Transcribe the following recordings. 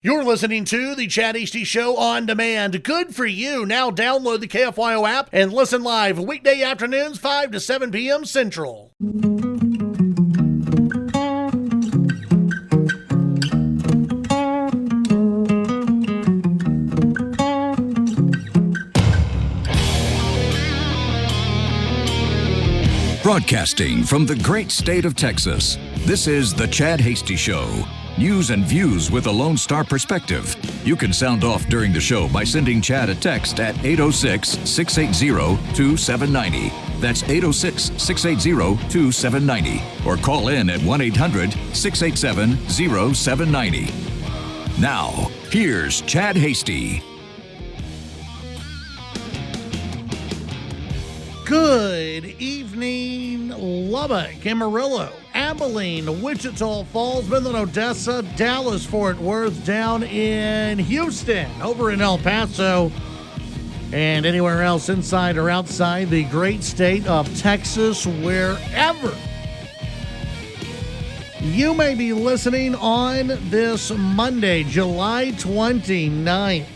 You're listening to the Chad Hasty Show on demand. Good for you. Now download the KFYO app and listen live weekday afternoons 5 to 7 p.m. Central. Broadcasting from the great state of Texas, this is the Chad Hasty Show. News and views with a Lone Star perspective. You can sound off during the show by sending Chad a text at 806-680-2790. That's 806-680-2790. Or call in at 1-800-687-0790. Now, here's Chad Hasty. Good evening, Lubbock, Amarillo, Abilene, Wichita Falls, Midland, Odessa, Dallas, Fort Worth, down in Houston, over in El Paso, and anywhere else inside or outside the great state of Texas, wherever you may be listening on this Monday, July 29th.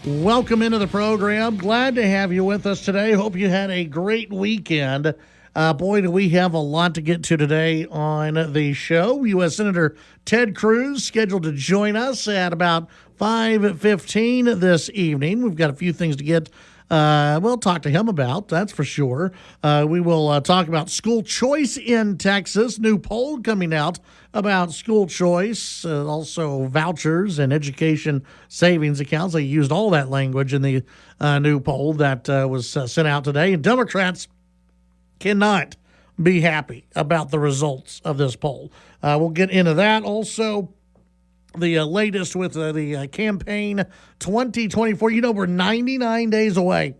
Welcome into the program. Glad to have you with us today. Hope you had a great weekend. Boy, do we have a lot to get to today on the show. U.S. Senator Ted Cruz scheduled to join us at about 5:15 this evening. We've got a few things to get. We'll talk to him about, that's for sure. We will talk about school choice in Texas. New poll coming out about school choice, also vouchers and education savings accounts. They used all that language in the new poll that was sent out today. And Democrats cannot be happy about the results of this poll. We'll get into that. Also, the latest with the campaign 2024. You know, we're 99 days away.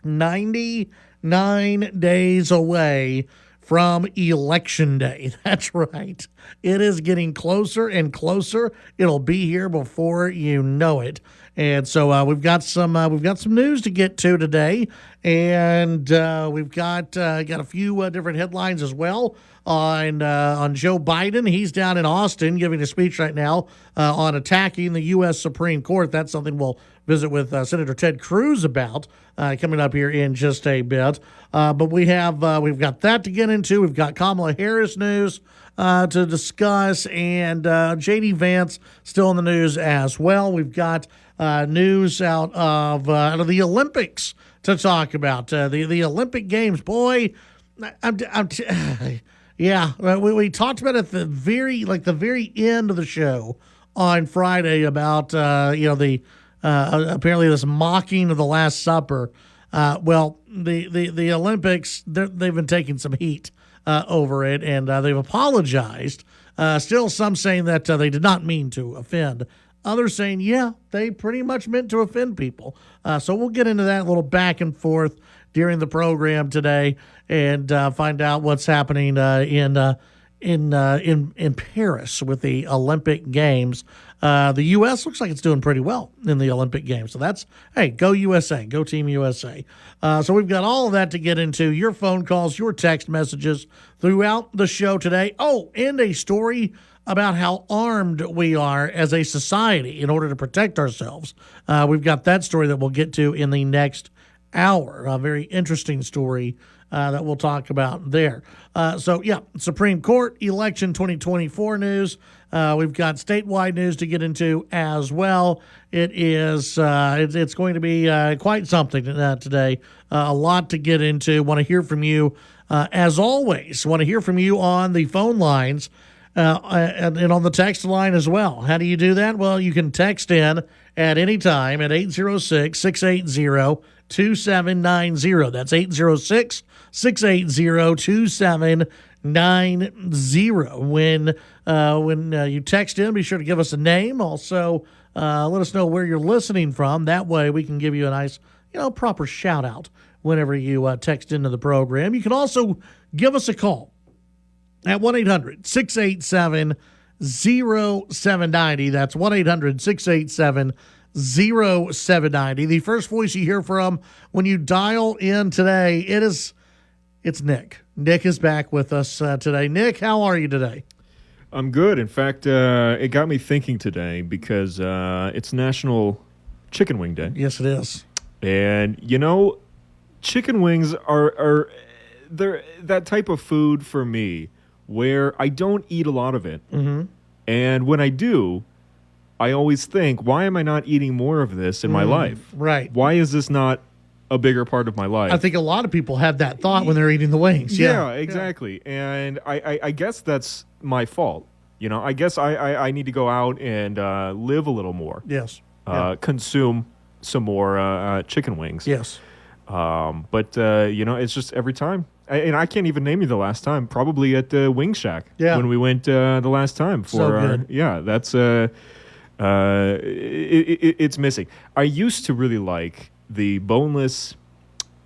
99 days away from Election Day. That's right. It is getting closer and closer. It'll be here before you know it. And so we've got some news to get to today, and we've got a few different headlines as well on Joe Biden. He's down in Austin giving a speech right now on attacking the U.S. Supreme Court. That's something we'll visit with Senator Ted Cruz about coming up here in just a bit. But we've got that to get into. We've got Kamala Harris news to discuss, and J.D. Vance still in the news as well. We've got news out of the Olympics to talk about. The Olympic Games, boy, yeah, we talked about it at the very end of the show on Friday about apparently this mocking of the Last Supper. Well, the Olympics, they've been taking some heat over it, and they've apologized. Still, some saying that they did not mean to offend. Others saying, yeah, they pretty much meant to offend people. So we'll get into that little back and forth during the program today, and find out what's happening in Paris with the Olympic Games. The U.S. looks like it's doing pretty well in the Olympic Games. So that's, hey, go USA, go Team USA. So we've got all of that to get into. Your phone calls, your text messages throughout the show today. Oh, and a story about how armed we are as a society in order to protect ourselves. We've got that story that we'll get to in the next hour. A very interesting story that we'll talk about there. Supreme Court election 2024 news. We've got statewide news to get into as well. It is it's going to be quite something today. A lot to get into. Want to hear from you as always. Want to hear from you on the phone lines. And on the text line as well. How do you do that? Well, you can text in at any time at 806-680-2790. That's 806-680-2790. When you text in, be sure to give us a name. Also, let us know where you're listening from. That way we can give you a nice, proper shout out whenever you text into the program. You can also give us a call at 1-800-687-0790. That's 1-800-687-0790. The first voice you hear from when you dial in today, it's Nick. Nick is back with us today. Nick, how are you today? I'm good. In fact, it got me thinking today because it's National Chicken Wing Day. Yes, it is. And, chicken wings are they're that type of food for me where I don't eat a lot of it. Mm-hmm. And when I do, I always think, why am I not eating more of this in my life? Right. Why is this not a bigger part of my life? I think a lot of people have that thought when they're eating the wings. Yeah, exactly. And I guess that's my fault. I guess I need to go out and live a little more. Yes. Consume some more chicken wings. Yes. But it's just every time. And I can't even name you the last time. Probably at Wing Shack when we went the last time. That's it's missing. I used to really like the boneless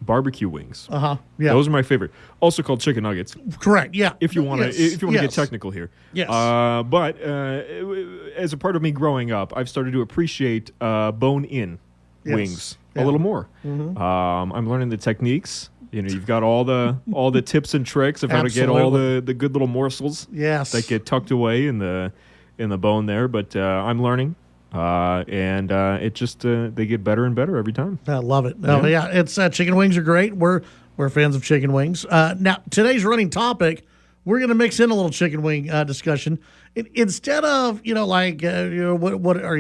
barbecue wings. Yeah. Those are my favorite. Also called chicken nuggets. Correct. Yeah. If you want to, get technical here. Yes. But as a part of me growing up, I've started to appreciate bone-in wings a little more. Mm-hmm. I'm learning the techniques. You've got all the tips and tricks of how to get all the good little morsels. Yes. That get tucked away in the bone there. But I'm learning. And it just they get better and better every time. I love it. It's chicken wings are great. We're fans of chicken wings. Now today's running topic, we're going to mix in a little chicken wing discussion. Instead of what are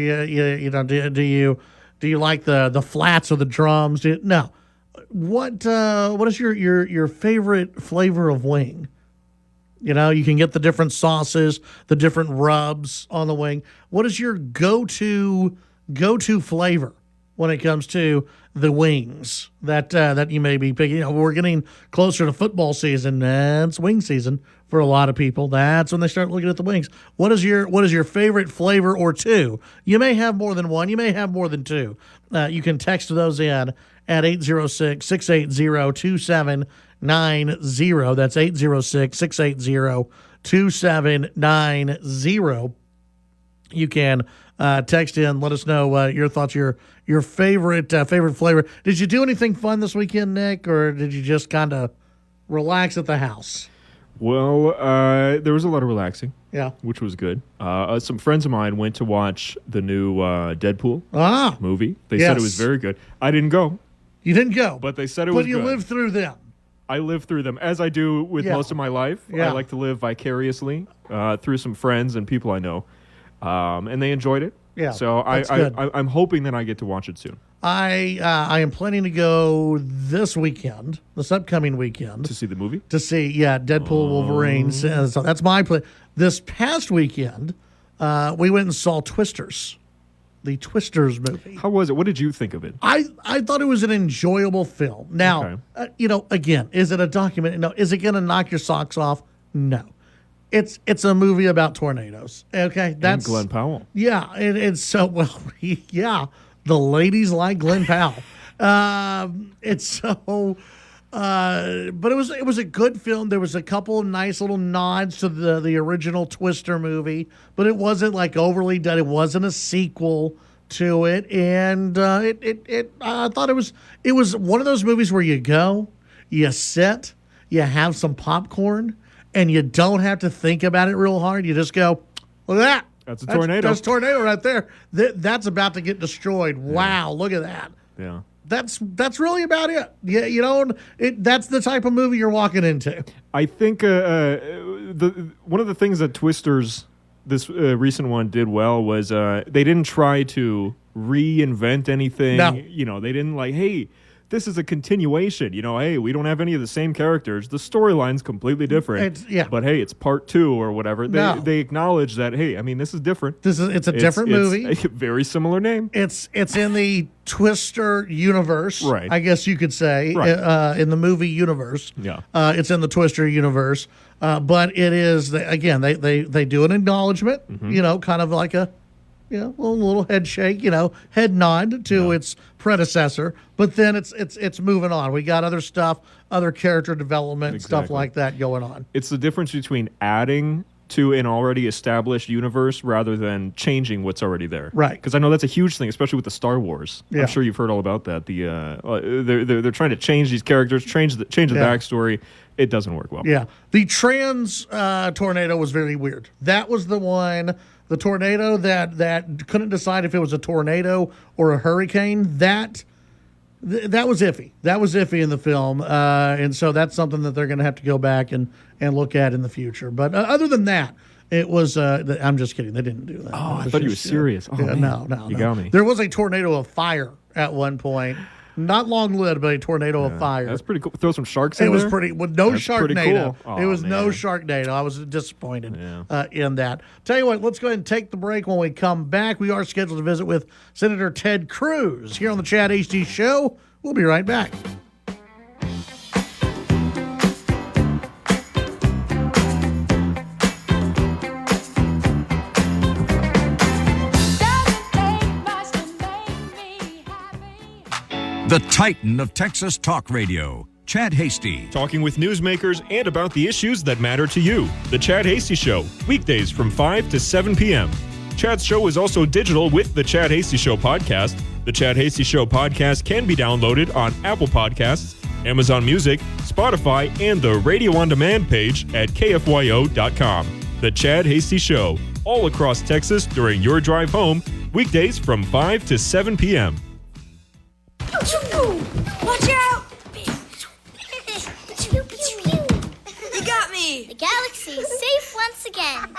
do you like the flats or the drums? No. What is your favorite flavor of wing? You can get the different sauces, the different rubs on the wing. What is your go-to flavor when it comes to the wings that you may be picking? We're getting closer to football season. It's wing season for a lot of people. That's when they start looking at the wings. What is your favorite flavor or two? You may have more than one. You may have more than two. You can text those in at 806-680-2790. That's 806-680-2790. You can text in, let us know your thoughts, your favorite flavor. Did you do anything fun this weekend, Nick, or did you just kind of relax at the house? Well, there was a lot of relaxing. Yeah. Which was good. Some friends of mine went to watch the new Deadpool movie. They said it was very good. I didn't go. You didn't go. But they said it was good. But you lived through them. I lived through them, as I do with most of my life. Yeah. I like to live vicariously through some friends and people I know. And they enjoyed it. Yeah, so I'm hoping that I get to watch it soon. I am planning to go this upcoming weekend. To see the movie? To see, Deadpool, Wolverine. So that's my plan. This past weekend, we went and saw Twisters. The Twisters movie. How was it? What did you think of it? I thought it was an enjoyable film. Now, again, is it a documentary? No. Is it going to knock your socks off? No. It's a movie about tornadoes. Okay, that's and Glenn Powell. Yeah, it's so well. Yeah, the ladies like Glenn Powell. It's so. But it was a good film. There was a couple of nice little nods to the original Twister movie, but it wasn't like overly done. It wasn't a sequel to it, and I thought it was one of those movies where you go, you sit, you have some popcorn, and you don't have to think about it real hard. You just go, look at that. That's a tornado. That's a tornado right there. That's about to get destroyed. Wow, look at that. Yeah. That's really about it. Yeah, that's the type of movie you're walking into. I think one of the things that Twisters, this recent one, did well was they didn't try to reinvent anything. No. They didn't hey, this is a continuation. Hey, we don't have any of the same characters. The storyline's completely different. But hey, it's part 2 or whatever. They acknowledge that, hey, I mean, this is different. It's a different movie. It's a very similar name. It's in the Twister universe, right? I guess you could say, right. In the movie universe. Yeah. It's in the Twister universe. But it is, again, they do an acknowledgement, kind of like a little head shake, head nod to its predecessor, but then it's moving on. We got other stuff, other character development, stuff like that going on. It's the difference between adding to an already established universe rather than changing what's already there. Right. Because I know that's a huge thing, especially with the Star Wars. Yeah. I'm sure you've heard all about that. They're trying to change these characters, change the backstory. It doesn't work well. Yeah. The trans tornado was very weird. That was the one, the tornado that couldn't decide if it was a tornado or a hurricane. That was iffy. That was iffy in the film. And so that's something that they're going to have to go back and look at in the future. But other than that, it was, I'm just kidding. They didn't do that. Oh, I thought you were serious. Oh, yeah, no. You got me. There was a tornado of fire at one point. Not long-lived, but a tornado of fire. That's pretty cool. Throw some sharks in there? It was pretty, with no Sharknado. Cool. It was no Sharknado. I was disappointed in that. Tell you what, let's go ahead and take the break. When we come back, we are scheduled to visit with Senator Ted Cruz here on the Chad HD Show. We'll be right back. The Titan of Texas Talk Radio, Chad Hasty. Talking with newsmakers and about the issues that matter to you. The Chad Hasty Show, weekdays from 5 to 7 p.m. Chad's show is also digital with the Chad Hasty Show podcast. The Chad Hasty Show podcast can be downloaded on Apple Podcasts, Amazon Music, Spotify, and the Radio On Demand page at kfyo.com. The Chad Hasty Show, all across Texas during your drive home, weekdays from 5 to 7 p.m. Watch out! You got me! The galaxy is safe once again.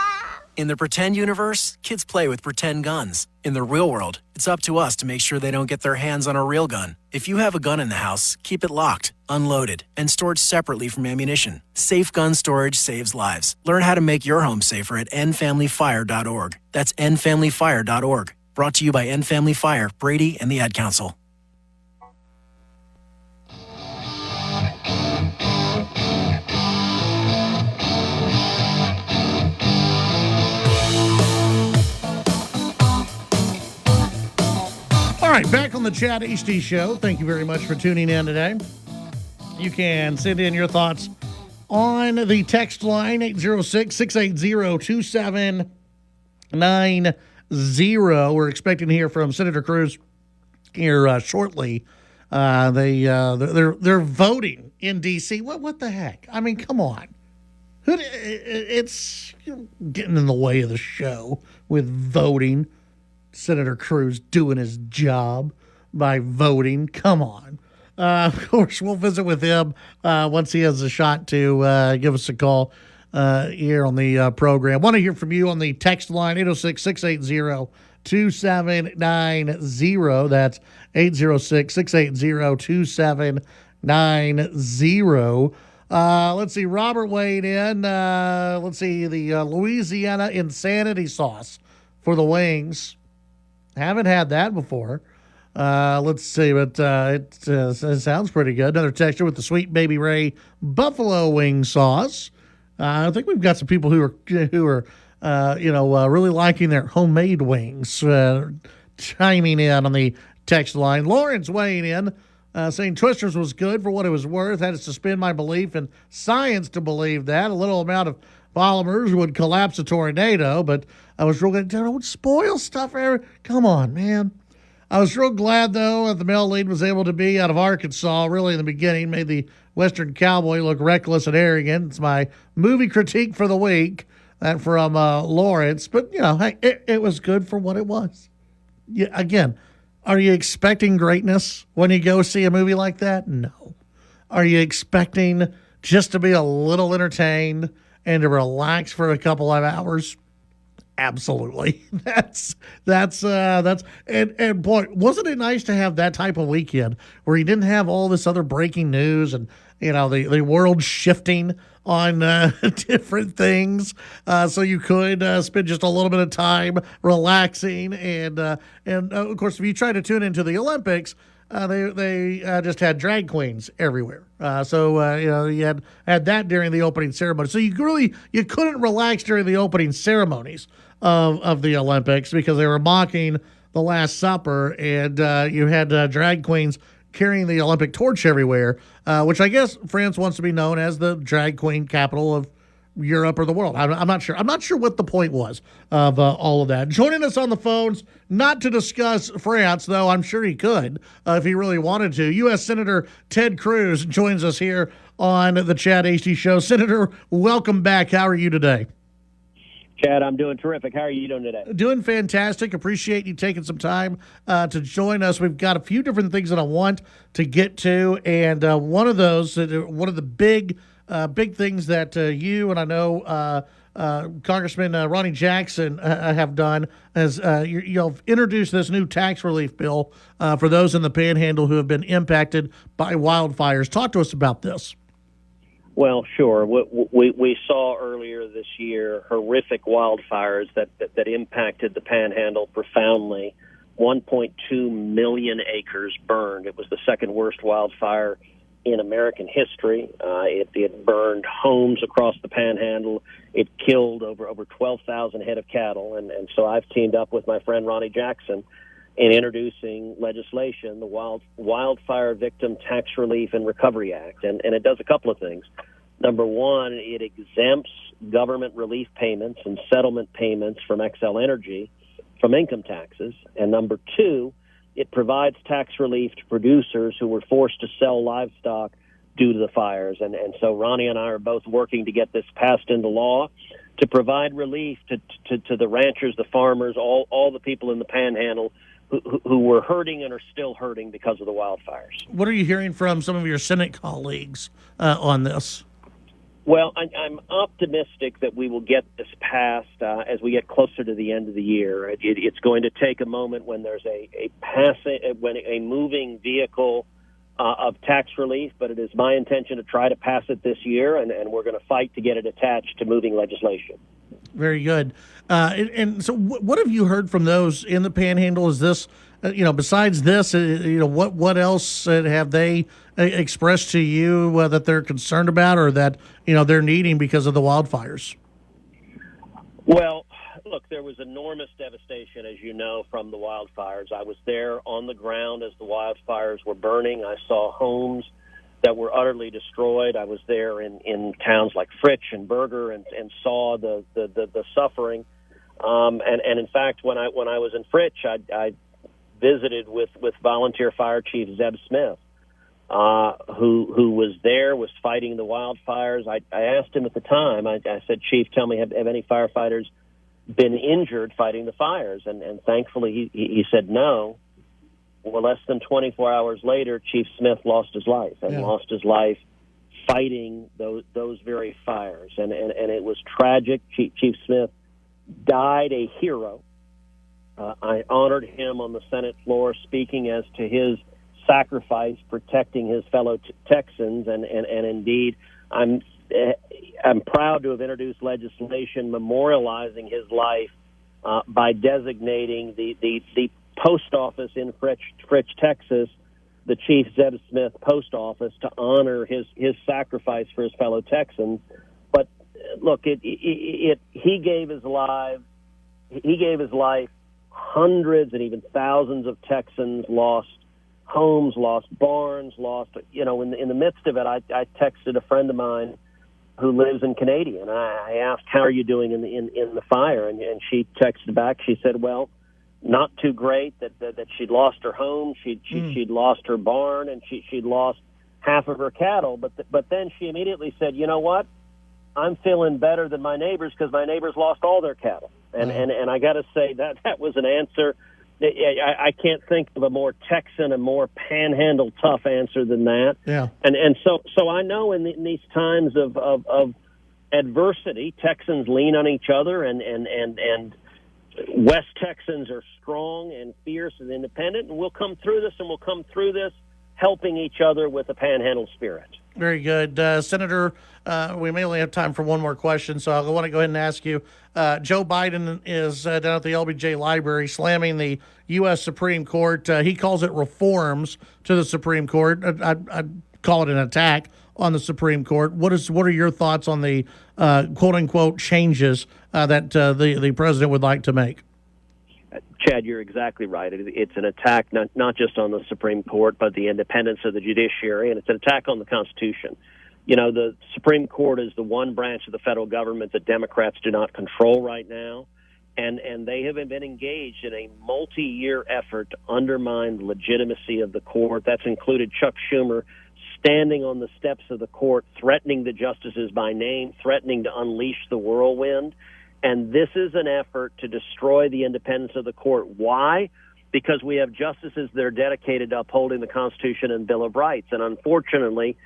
In the pretend universe, kids play with pretend guns. In the real world, it's up to us to make sure they don't get their hands on a real gun. If you have a gun in the house, keep it locked, unloaded, and stored separately from ammunition. Safe gun storage saves lives. Learn how to make your home safer at endfamilyfire.org. That's endfamilyfire.org. Brought to you by End Family Fire, Brady, and the Ad Council. All right, back on the Chad HD Show. Thank you very much for tuning in today. You can send in your thoughts on the text line, 806-680-2790. We're expecting to hear from Senator Cruz here shortly. They're voting in D.C. What the heck? I mean, come on. It's getting in the way of the show with voting. Senator Cruz doing his job by voting. Come on. Of course, we'll visit with him once he has a shot to give us a call here on the program. Want to hear from you on the text line, 806-680-2790. That's 806-680-2790. Let's see, Robert weighed in. Let's see, the Louisiana insanity sauce for the wings. Haven't had that before. Let's see, but it sounds pretty good. Another texture with the Sweet Baby Ray buffalo wing sauce. I think we've got some people who are really liking their homemade wings. Chiming in on the text line. Lawrence weighing in, saying Twisters was good for what it was worth. Had to suspend my belief in science to believe that. A little amount of polymers would collapse a tornado, but I was real glad. Don't spoil stuff. Come on, man. I was real glad, though, that the male lead was able to be out of Arkansas. Really, in the beginning, made the Western cowboy look reckless and arrogant. It's my movie critique for the week. That from Lawrence. But, hey, it was good for what it was. Yeah, again, are you expecting greatness when you go see a movie like that? No. Are you expecting just to be a little entertained and to relax for a couple of hours? Absolutely. That's and boy, wasn't it nice to have that type of weekend where you didn't have all this other breaking news and the world shifting on different things, so you could spend just a little bit of time relaxing and of course, if you try to tune into the Olympics, they just had drag queens everywhere. So you had that during the opening ceremony. So you couldn't relax during the opening ceremonies of the Olympics because they were mocking the Last Supper, and you had drag queens carrying the Olympic torch everywhere, which I guess France wants to be known as the drag queen capital Europe or the world. I'm not sure. I'm not sure what the point was of all of that. Joining us on the phones, not to discuss France, though I'm sure he could if he really wanted to. U.S. Senator Ted Cruz joins us here on the Chad Hasty Show. Senator, welcome back. How are you today? Chad, I'm doing terrific. How are you doing today? Doing fantastic. Appreciate you taking some time to join us. We've got a few different things that I want to get to, and one of the big things that you and I know Congressman Ronnie Jackson have done is you've introduced this new tax relief bill for those in the Panhandle who have been impacted by wildfires. Talk to us about this. Well, sure. We saw earlier this year horrific wildfires that impacted the Panhandle profoundly. 1.2 million acres burned. It was the second worst wildfire in American history. It burned homes across the Panhandle. It killed over 12,000 head of cattle. And so I've teamed up with my friend Ronnie Jackson in introducing legislation, the Wildfire Victim Tax Relief and Recovery Act. And it does a couple of things. Number one, it exempts government relief payments and settlement payments from XL Energy from income taxes. And number two, it provides tax relief to producers who were forced to sell livestock due to the fires. And so Ronnie and I are both working to get this passed into law to provide relief to the ranchers, the farmers, all the people in the Panhandle who were hurting and are still hurting because of the wildfires. What are you hearing from some of your Senate colleagues on this? Well, I'm optimistic that we will get this passed as we get closer to the end of the year. It's going to take a moment when there's a moving vehicle of tax relief, but it is my intention to try to pass it this year, and we're going to fight to get it attached to moving legislation. Very good. And so what have you heard from those in the Panhandle? Is this, besides this, what else have they expressed to you that they're concerned about or that, they're needing because of the wildfires? Well, look, there was enormous devastation, as you know, from the wildfires. I was there on the ground as the wildfires were burning. I saw homes that were utterly destroyed. I was there in towns like Fritch and Berger and saw the suffering. And in fact, when I was in Fritch, I visited with volunteer fire chief Zeb Smith, who was there, was fighting the wildfires. I asked him at the time, I said, Chief, tell me, have any firefighters been injured fighting the fires? And thankfully he said no. Well, less than 24 hours later, Chief Smith lost his life fighting those very fires. And it was tragic. Chief Smith died a hero. I honored him on the Senate floor, speaking as to his sacrifice protecting his fellow Texans. And indeed, I'm proud to have introduced legislation memorializing his life by designating the post office in Fritch, Texas, the Chief Zeb Smith post office, to honor his sacrifice for his fellow Texans. But look, he gave his life. Hundreds and even thousands of Texans lost homes, lost barns, lost. In the midst of it, I texted a friend of mine who lives in Canadian. I asked, "How are you doing in the fire?" And she texted back. She said, "Well, not too great. That she'd lost her home, she'd lost her barn, and she'd lost half of her cattle. But then she immediately said, you know what? I'm feeling better than my neighbors because my neighbors lost all their cattle." And I got to say that was an answer. I can't think of a more Texan, a more Panhandle tough answer than that. Yeah. And so I know in these times of adversity, Texans lean on each other, and West Texans are strong and fierce and independent, and we'll come through this helping each other with a Panhandle spirit. Very good. Senator, we may only have time for one more question, so I want to go ahead and ask you. Joe Biden is down at the LBJ Library slamming the U.S. Supreme Court. He calls it reforms to the Supreme Court. I'd call it an attack on the Supreme Court. What are your thoughts on the quote-unquote changes that the president would like to make? Chad, you're exactly right. It's an attack not just on the Supreme Court, but the independence of the judiciary, and it's an attack on the Constitution. The Supreme Court is the one branch of the federal government that Democrats do not control right now. And they have been engaged in a multi-year effort to undermine the legitimacy of the court. That's included Chuck Schumer standing on the steps of the court, threatening the justices by name, threatening to unleash the whirlwind. And this is an effort to destroy the independence of the court. Why? Because we have justices that are dedicated to upholding the Constitution and Bill of Rights. And unfortunately,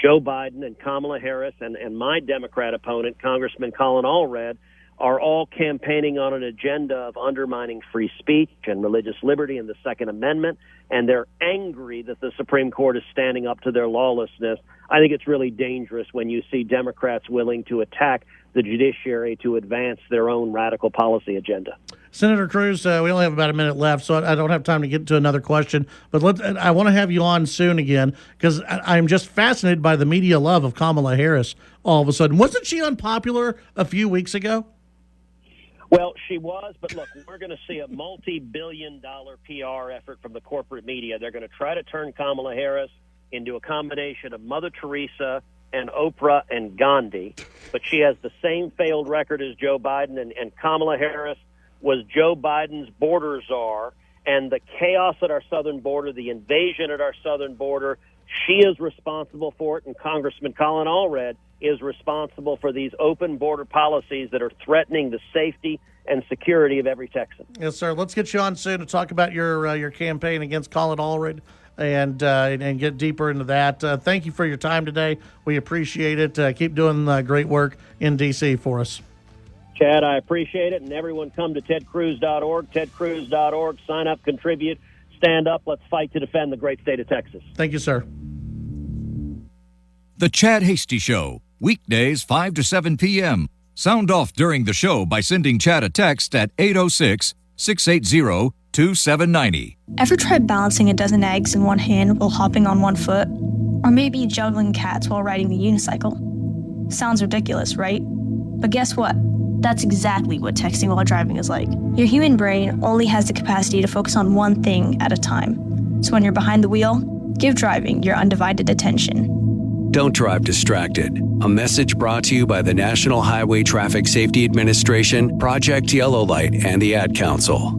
Joe Biden and Kamala Harris and my Democrat opponent, Congressman Colin Allred, are all campaigning on an agenda of undermining free speech and religious liberty and the Second Amendment, and they're angry that the Supreme Court is standing up to their lawlessness. I think it's really dangerous when you see Democrats willing to attack the judiciary to advance their own radical policy agenda. Senator Cruz, we only have about a minute left, so I don't have time to get to another question. But I want to have you on soon again because I'm just fascinated by the media love of Kamala Harris all of a sudden. Wasn't she unpopular a few weeks ago? Well, she was, but look, we're going to see a multi-billion-dollar PR effort from the corporate media. They're going to try to turn Kamala Harris into a combination of Mother Teresa and Oprah and Gandhi, but she has the same failed record as Joe Biden, and Kamala Harris was Joe Biden's border czar, and the chaos at our southern border, the invasion at our southern border, she is responsible for it, and Congressman Colin Allred is responsible for these open border policies that are threatening the safety and security of every Texan. Yes, sir. Let's get you on soon to talk about your campaign against Colin Allred and get deeper into that. Thank you for your time today. We appreciate it. Keep doing great work in D.C. for us. Chad, I appreciate it, and everyone come to tedcruz.org, tedcruz.org, sign up, contribute, stand up, let's fight to defend the great state of Texas. Thank you, sir. The Chad Hasty Show, weekdays 5 to 7 p.m. Sound off during the show by sending Chad a text at 806-680-2790. Ever tried balancing a dozen eggs in one hand while hopping on one foot? Or maybe juggling cats while riding a unicycle? Sounds ridiculous, right? But guess what? That's exactly what texting while driving is like. Your human brain only has the capacity to focus on one thing at a time. So when you're behind the wheel, give driving your undivided attention. Don't drive distracted. A message brought to you by the National Highway Traffic Safety Administration, Project Yellow Light, and the Ad Council.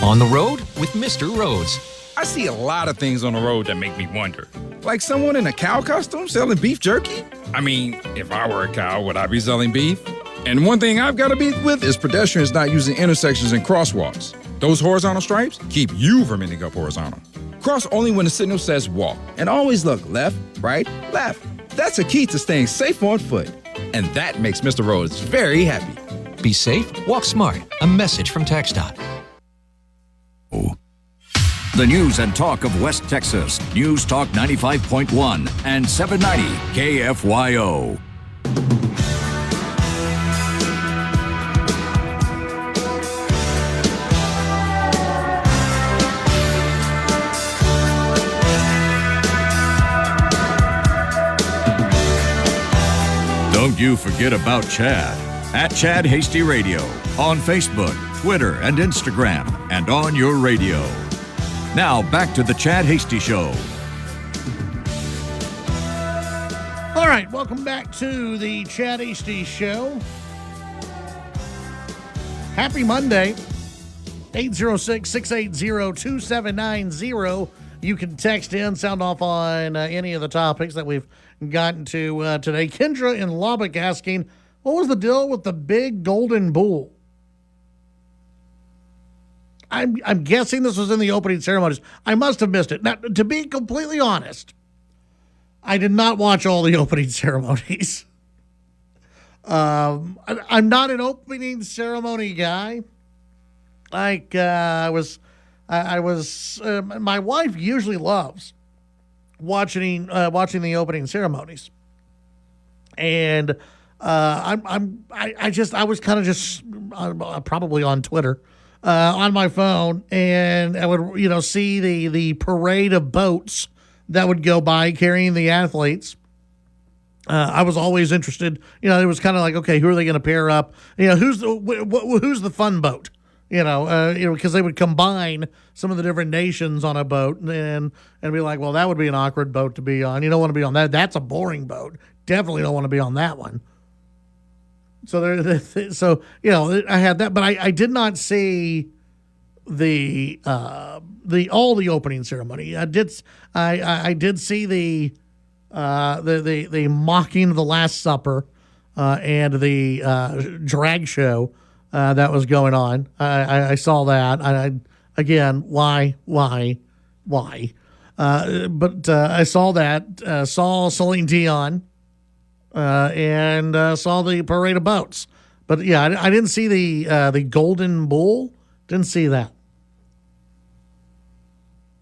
On the road with Mr. Rhodes. I see a lot of things on the road that make me wonder. Like someone in a cow costume selling beef jerky? I mean, if I were a cow, would I be selling beef? And one thing I've got to beef with is pedestrians not using intersections and crosswalks. Those horizontal stripes keep you from ending up horizontal. Cross only when the signal says walk. And always look left, right, left. That's a key to staying safe on foot. And that makes Mr. Rhodes very happy. Be safe, walk smart. A message from TxDOT. The news and talk of West Texas. News Talk 95.1 and 790 KFYO. Don't you forget about Chad at Chad Hasty Radio on Facebook, Twitter, and Instagram, and on your radio. Now back to the Chad Hasty Show. All right, welcome back to the Chad Hasty Show. Happy Monday. 806-680-2790. You can text in, sound off on any of the topics that we've gotten to today. Kendra in Lubbock asking, what was the deal with the big golden bull? I'm guessing this was in the opening ceremonies. I must have missed it. Now, to be completely honest, I did not watch all the opening ceremonies. I'm not an opening ceremony guy. Like I was. My wife usually loves watching the opening ceremonies, and I was kind of just probably on Twitter. On my phone, and I would, see the parade of boats that would go by carrying the athletes. I was always interested. It was kind of like, okay, who are they going to pair up? Who's the fun boat? because they would combine some of the different nations on a boat and be like, well, that would be an awkward boat to be on. You don't want to be on that. That's a boring boat. Definitely don't want to be on that one. So I had that, but I did not see the opening ceremony. I did see the mocking of the Last Supper and the drag show that was going on. I saw that. Again, why? But I saw that. Saw Celine Dion. And saw the parade of boats. But yeah, I didn't see the Golden Bull. Didn't see that.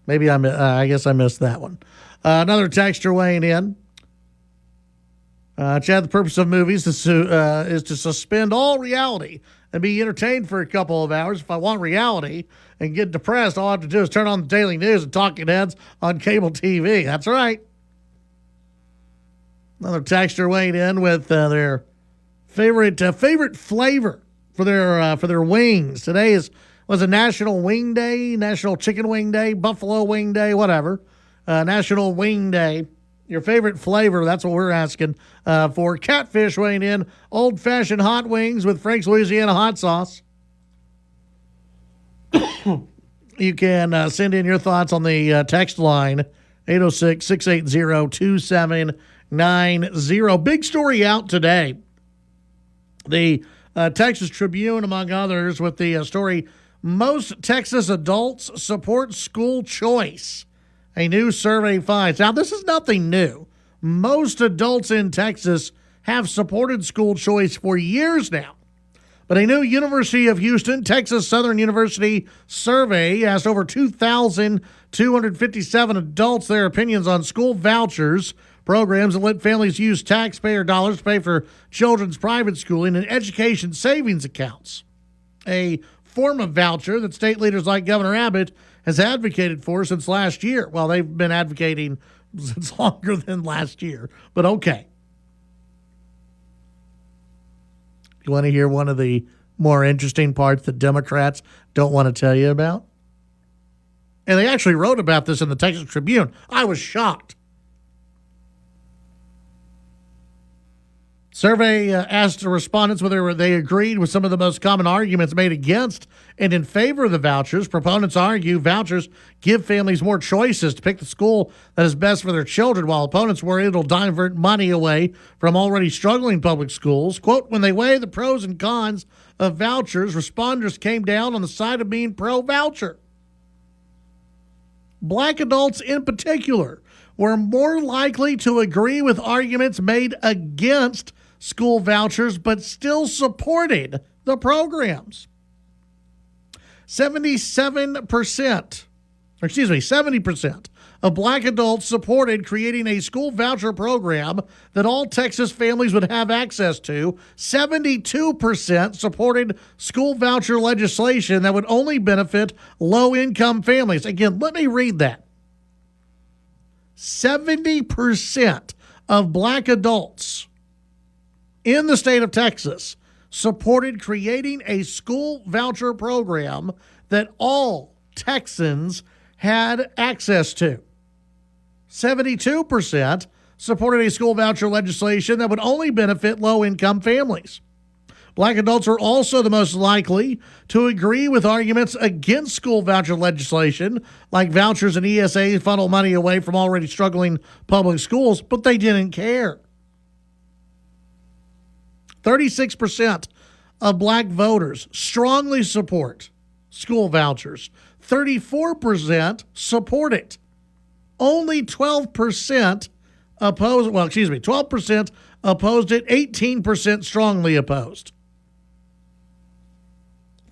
Maybe I guess I missed that one. Another texter weighing in. Chad, the purpose of movies is to suspend all reality and be entertained for a couple of hours. If I want reality and get depressed, all I have to do is turn on the daily news and talking heads on cable TV. That's right. Another texter weighed in with their favorite flavor for their wings. Today was a National Wing Day, National Chicken Wing Day, Buffalo Wing Day, whatever. National Wing Day. Your favorite flavor, that's what we're asking for. Catfish weighing in, old-fashioned hot wings with Frank's Louisiana hot sauce. You can send in your thoughts on the text line, 806-680-2790. Big story out today. The Texas Tribune, among others, with the story, most Texas adults support school choice. A new survey finds. Now, this is nothing new. Most adults in Texas have supported school choice for years now. But a new University of Houston, Texas Southern University survey asked over 2,257 adults their opinions on school vouchers, programs that let families use taxpayer dollars to pay for children's private schooling and education savings accounts. A form of voucher that state leaders like Governor Abbott has advocated for since last year. Well, they've been advocating since longer than last year, but okay. You want to hear one of the more interesting parts that Democrats don't want to tell you about? And they actually wrote about this in the Texas Tribune. I was shocked. Survey asked the respondents whether they agreed with some of the most common arguments made against and in favor of the vouchers. Proponents argue vouchers give families more choices to pick the school that is best for their children, while opponents worry it'll divert money away from already struggling public schools. Quote, when they weigh the pros and cons of vouchers, responders came down on the side of being pro-voucher. Black adults in particular were more likely to agree with arguments made against school vouchers, but still supported the programs. 70% of black adults supported creating a school voucher program that all Texas families would have access to. 72% supported school voucher legislation that would only benefit low-income families. Again, let me read that. 70% of black adults in the state of Texas supported creating a school voucher program that all Texans had access to. 72% supported a school voucher legislation that would only benefit low-income families. Black adults are also the most likely to agree with arguments against school voucher legislation, like vouchers and ESA funnel money away from already struggling public schools, but they didn't care. 36% of black voters strongly support school vouchers. 34% support it. Only 12% opposed. 12% opposed it. 18% strongly opposed.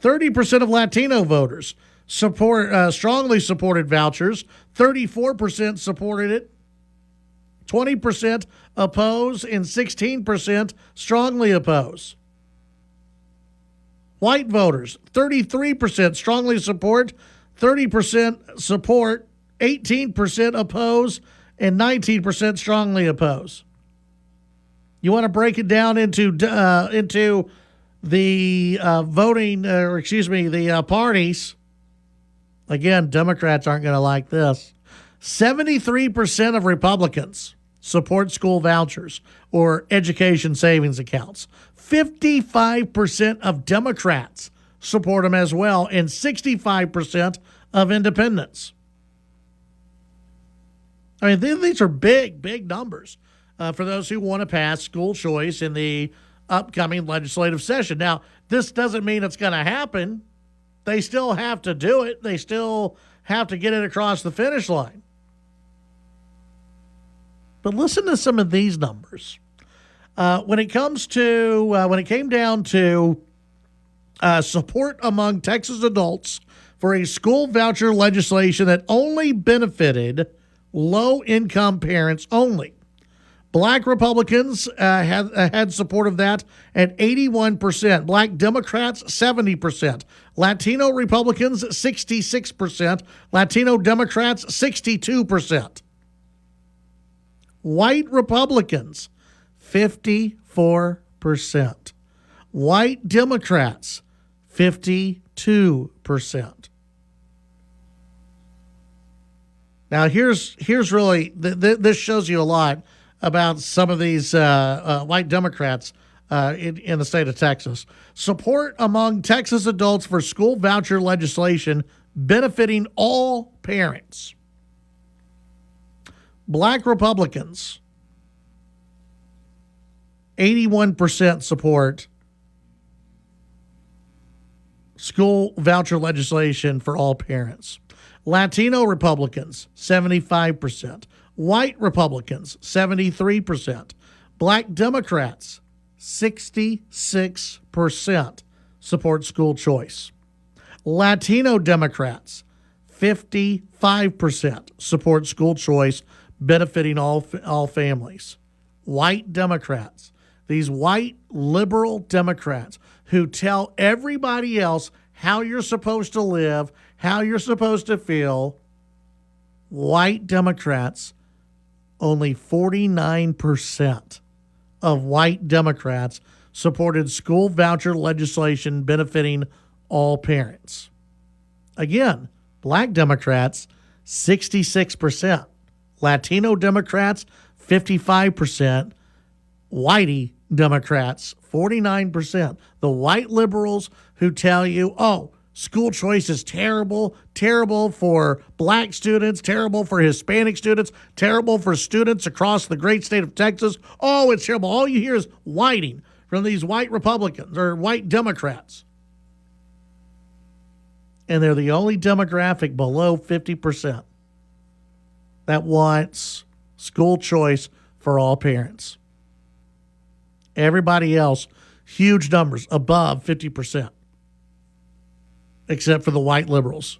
30% of Latino voters strongly supported vouchers. 34% supported it. 20% oppose and 16% strongly oppose. White voters, 33% strongly support, 30% support, 18% oppose, and 19% strongly oppose. You want to break it down into the parties, again, Democrats aren't going to like this. 73% of Republicans support school vouchers or education savings accounts. 55% of Democrats support them as well, and 65% of independents. I mean, these are big numbers for those who want to pass school choice in the upcoming legislative session. Now, this doesn't mean it's going to happen. They still have to do it. They still have to get it across the finish line. But listen to some of these numbers. When it came down to support among Texas adults for a school voucher legislation that only benefited low-income parents only, Black Republicans had support of that at 81%. Black Democrats, 70%. Latino Republicans, 66%. Latino Democrats, 62%. White Republicans, 54%. White Democrats, 52%. Now, here's really, this shows you a lot about some of these white Democrats in the state of Texas. Support among Texas adults for school voucher legislation benefiting all parents. Black Republicans, 81% support school voucher legislation for all parents. Latino Republicans, 75%. White Republicans, 73%. Black Democrats, 66% support school choice. Latino Democrats, 55% support school choice benefiting all families. White Democrats, these white liberal Democrats who tell everybody else how you're supposed to live, how you're supposed to feel, white Democrats, only 49% of white Democrats supported school voucher legislation benefiting all parents. Again, Black Democrats, 66%. Latino Democrats, 55%. Whitey Democrats, 49%. The white liberals who tell you, oh, school choice is terrible for black students, terrible for Hispanic students, terrible for students across the great state of Texas. Oh, it's terrible. All you hear is whiting from these white Republicans or white Democrats. And they're the only demographic below 50% that wants school choice for all parents. Everybody else, huge numbers, above 50%, except for the white liberals.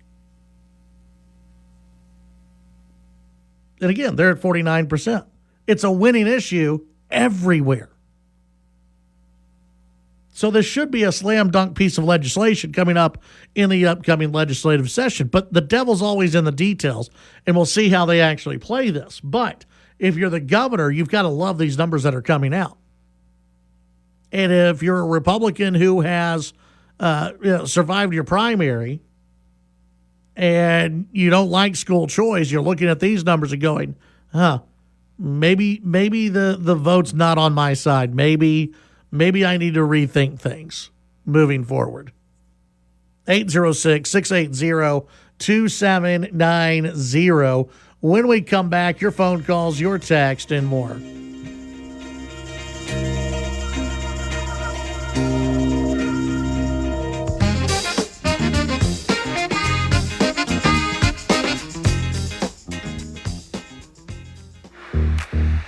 And again, they're at 49%. It's a winning issue everywhere. So this should be a slam dunk piece of legislation coming up in the upcoming legislative session. But the devil's always in the details, and we'll see how they actually play this. But if you're the governor, you've got to love these numbers that are coming out. And if you're a Republican who has survived your primary and you don't like school choice, you're looking at these numbers and going, maybe the vote's not on my side. Maybe I need to rethink things moving forward. 806-680-2790. When we come back, your phone calls, your text, and more.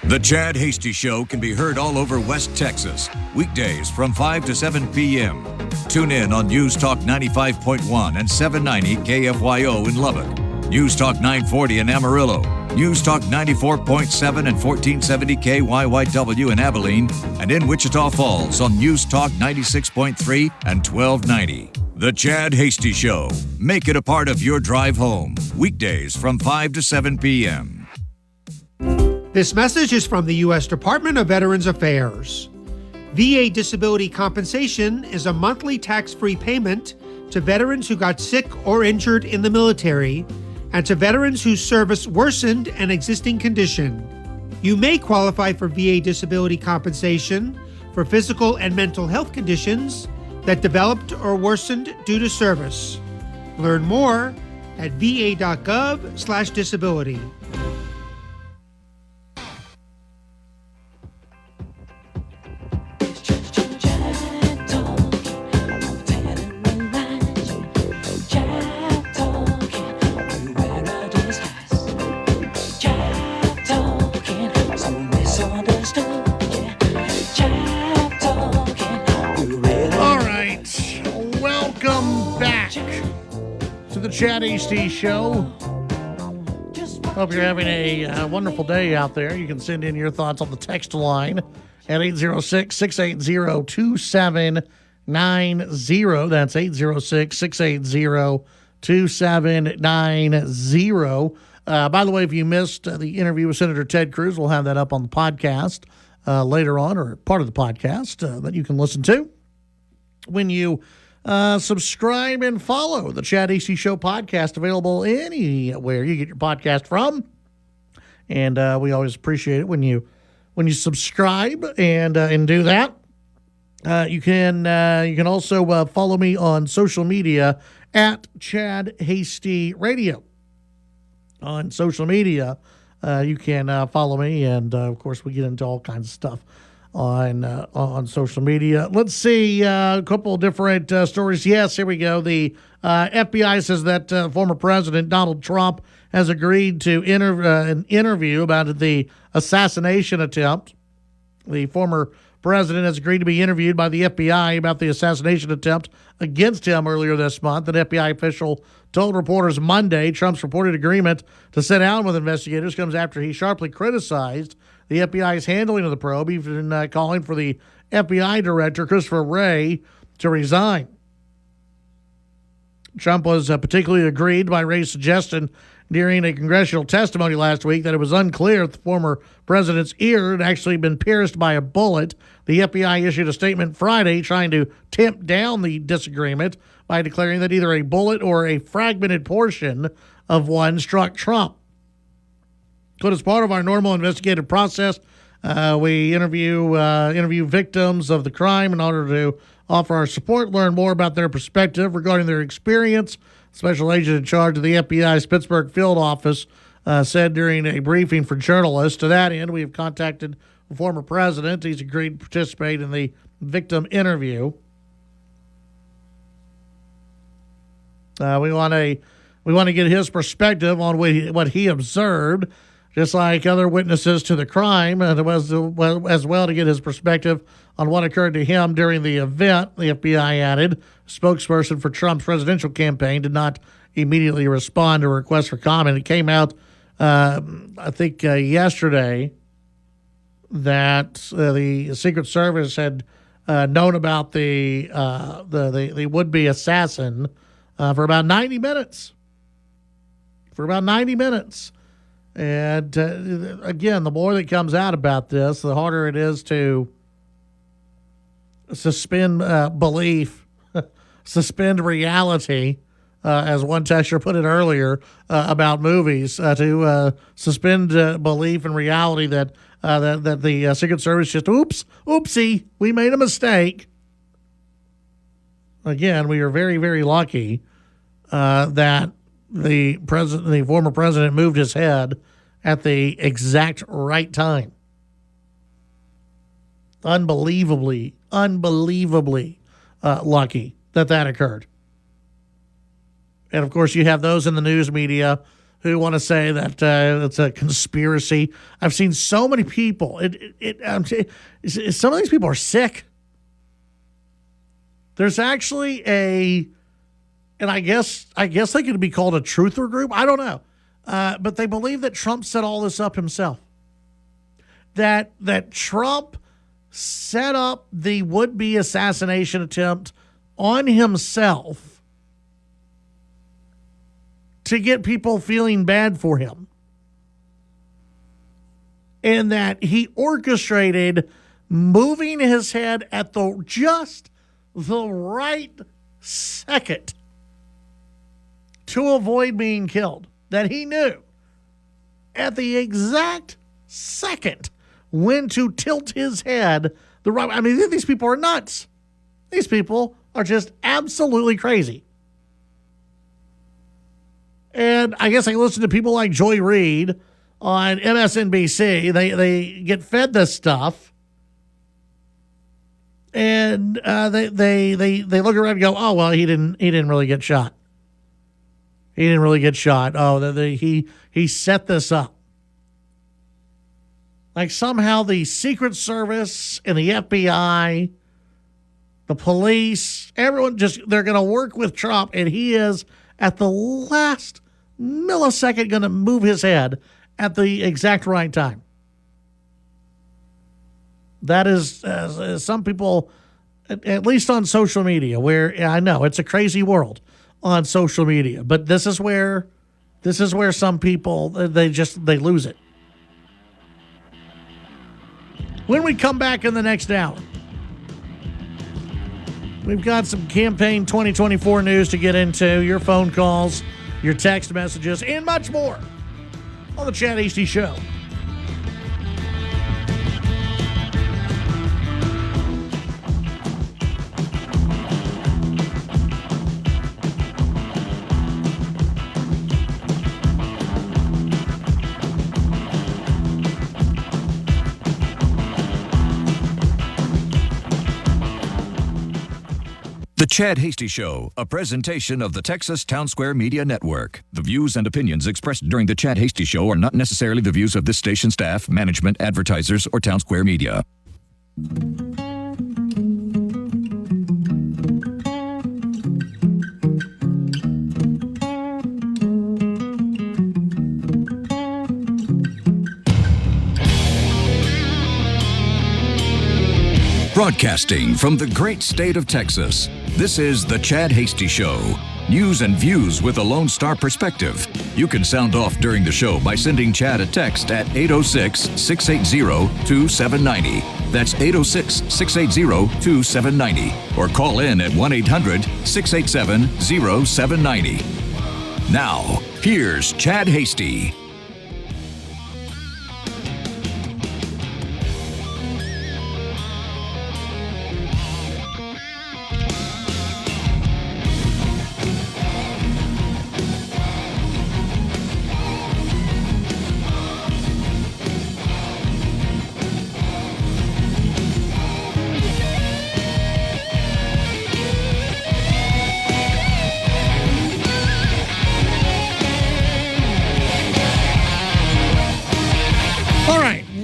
The Chad Hasty Show can be heard all over West Texas, weekdays from 5 to 7 p.m. Tune in on News Talk 95.1 and 790 KFYO in Lubbock, News Talk 940 in Amarillo, News Talk 94.7 and 1470 KYYW in Abilene, and in Wichita Falls on News Talk 96.3 and 1290. The Chad Hasty Show. Make it a part of your drive home, weekdays from 5 to 7 p.m. This message is from the U.S. Department of Veterans Affairs. VA disability compensation is a monthly tax-free payment to veterans who got sick or injured in the military and to veterans whose service worsened an existing condition. You may qualify for VA disability compensation for physical and mental health conditions that developed or worsened due to service. Learn more at va.gov/disability. Chad Hasty Show. Hope you're having a wonderful day out there. You can send in your thoughts on the text line at 806-680-2790. That's 806-680-2790. By the way, if you missed the interview with Senator Ted Cruz, we'll have that up on the podcast later on, or part of the podcast that you can listen to when you subscribe and follow the Chad Hasty Show podcast, available anywhere you get your podcast from. And we always appreciate it when you subscribe and do that. You can also follow me on social media at Chad Hasty Radio. On social media, you can follow me, and of course we get into all kinds of stuff on social media. Let's see a couple of different stories. Yes, here we go. The FBI says that former President Donald Trump has agreed to an interview about the assassination attempt. The former president has agreed to be interviewed by the FBI about the assassination attempt against him earlier this month. An FBI official told reporters Monday Trump's reported agreement to sit down with investigators comes after he sharply criticized the FBI's handling of the probe, even calling for the FBI director, Christopher Wray, to resign. Trump was particularly aggrieved by Wray's suggestion during a congressional testimony last week that it was unclear if the former president's ear had actually been pierced by a bullet. The FBI issued a statement Friday trying to tamp down the disagreement by declaring that either a bullet or a fragmented portion of one struck Trump. But as part of our normal investigative process, we interview victims of the crime in order to offer our support, learn more about their perspective regarding their experience. Special agent in charge of the FBI's Pittsburgh field office said during a briefing for journalists. To that end, we have contacted the former president. He's agreed to participate in the victim interview. We want to get his perspective on what he observed, just like other witnesses to the crime, and as well to get his perspective on what occurred to him during the event. The FBI added. A spokesperson for Trump's presidential campaign did not immediately respond to a request for comment. It came out, I think, yesterday that the Secret Service had known about the would-be assassin for about 90 minutes. And again, the more that comes out about this, the harder it is to suspend belief, suspend reality, as one texter put it earlier about movies, to suspend belief in reality that the Secret Service just, oopsie, we made a mistake. Again, we are very, very lucky that the former president moved his head at the exact right time. Unbelievably lucky that occurred. And of course, you have those in the news media who want to say that it's a conspiracy. I've seen so many people. Some of these people are sick. There's actually and I guess they could be called a truther group. I don't know. But they believe that Trump set all this up himself. That Trump set up the would-be assassination attempt on himself to get people feeling bad for him. And that he orchestrated moving his head at just the right second to avoid being killed, that he knew at the exact second when to tilt his head the right way. I mean, these people are nuts. These people are just absolutely crazy. And I guess I listen to people like Joy Reid on MSNBC. They get fed this stuff, and they look around and go, "Oh well, he didn't really get shot. He didn't really get shot. Oh, he set this up." Like somehow the Secret Service and the FBI, the police, everyone they're going to work with Trump, and he is at the last millisecond going to move his head at the exact right time. That is some people, at least on social media, where I know it's a crazy world on social media, but this is where some people, they lose it. When we come back in the next hour, we've got some campaign 2024 news to get into, your phone calls, your text messages, and much more on the Chad Hasty Show. The Chad Hasty Show, a presentation of the Texas Town Square Media Network. The views and opinions expressed during the Chad Hasty Show are not necessarily the views of this station staff, management, advertisers, or Town Square Media. Broadcasting from the great state of Texas, this is The Chad Hasty Show. News and views with a Lone Star perspective. You can sound off during the show by sending Chad a text at 806-680-2790. That's 806-680-2790. Or call in at 1-800-687-0790. Now, here's Chad Hasty.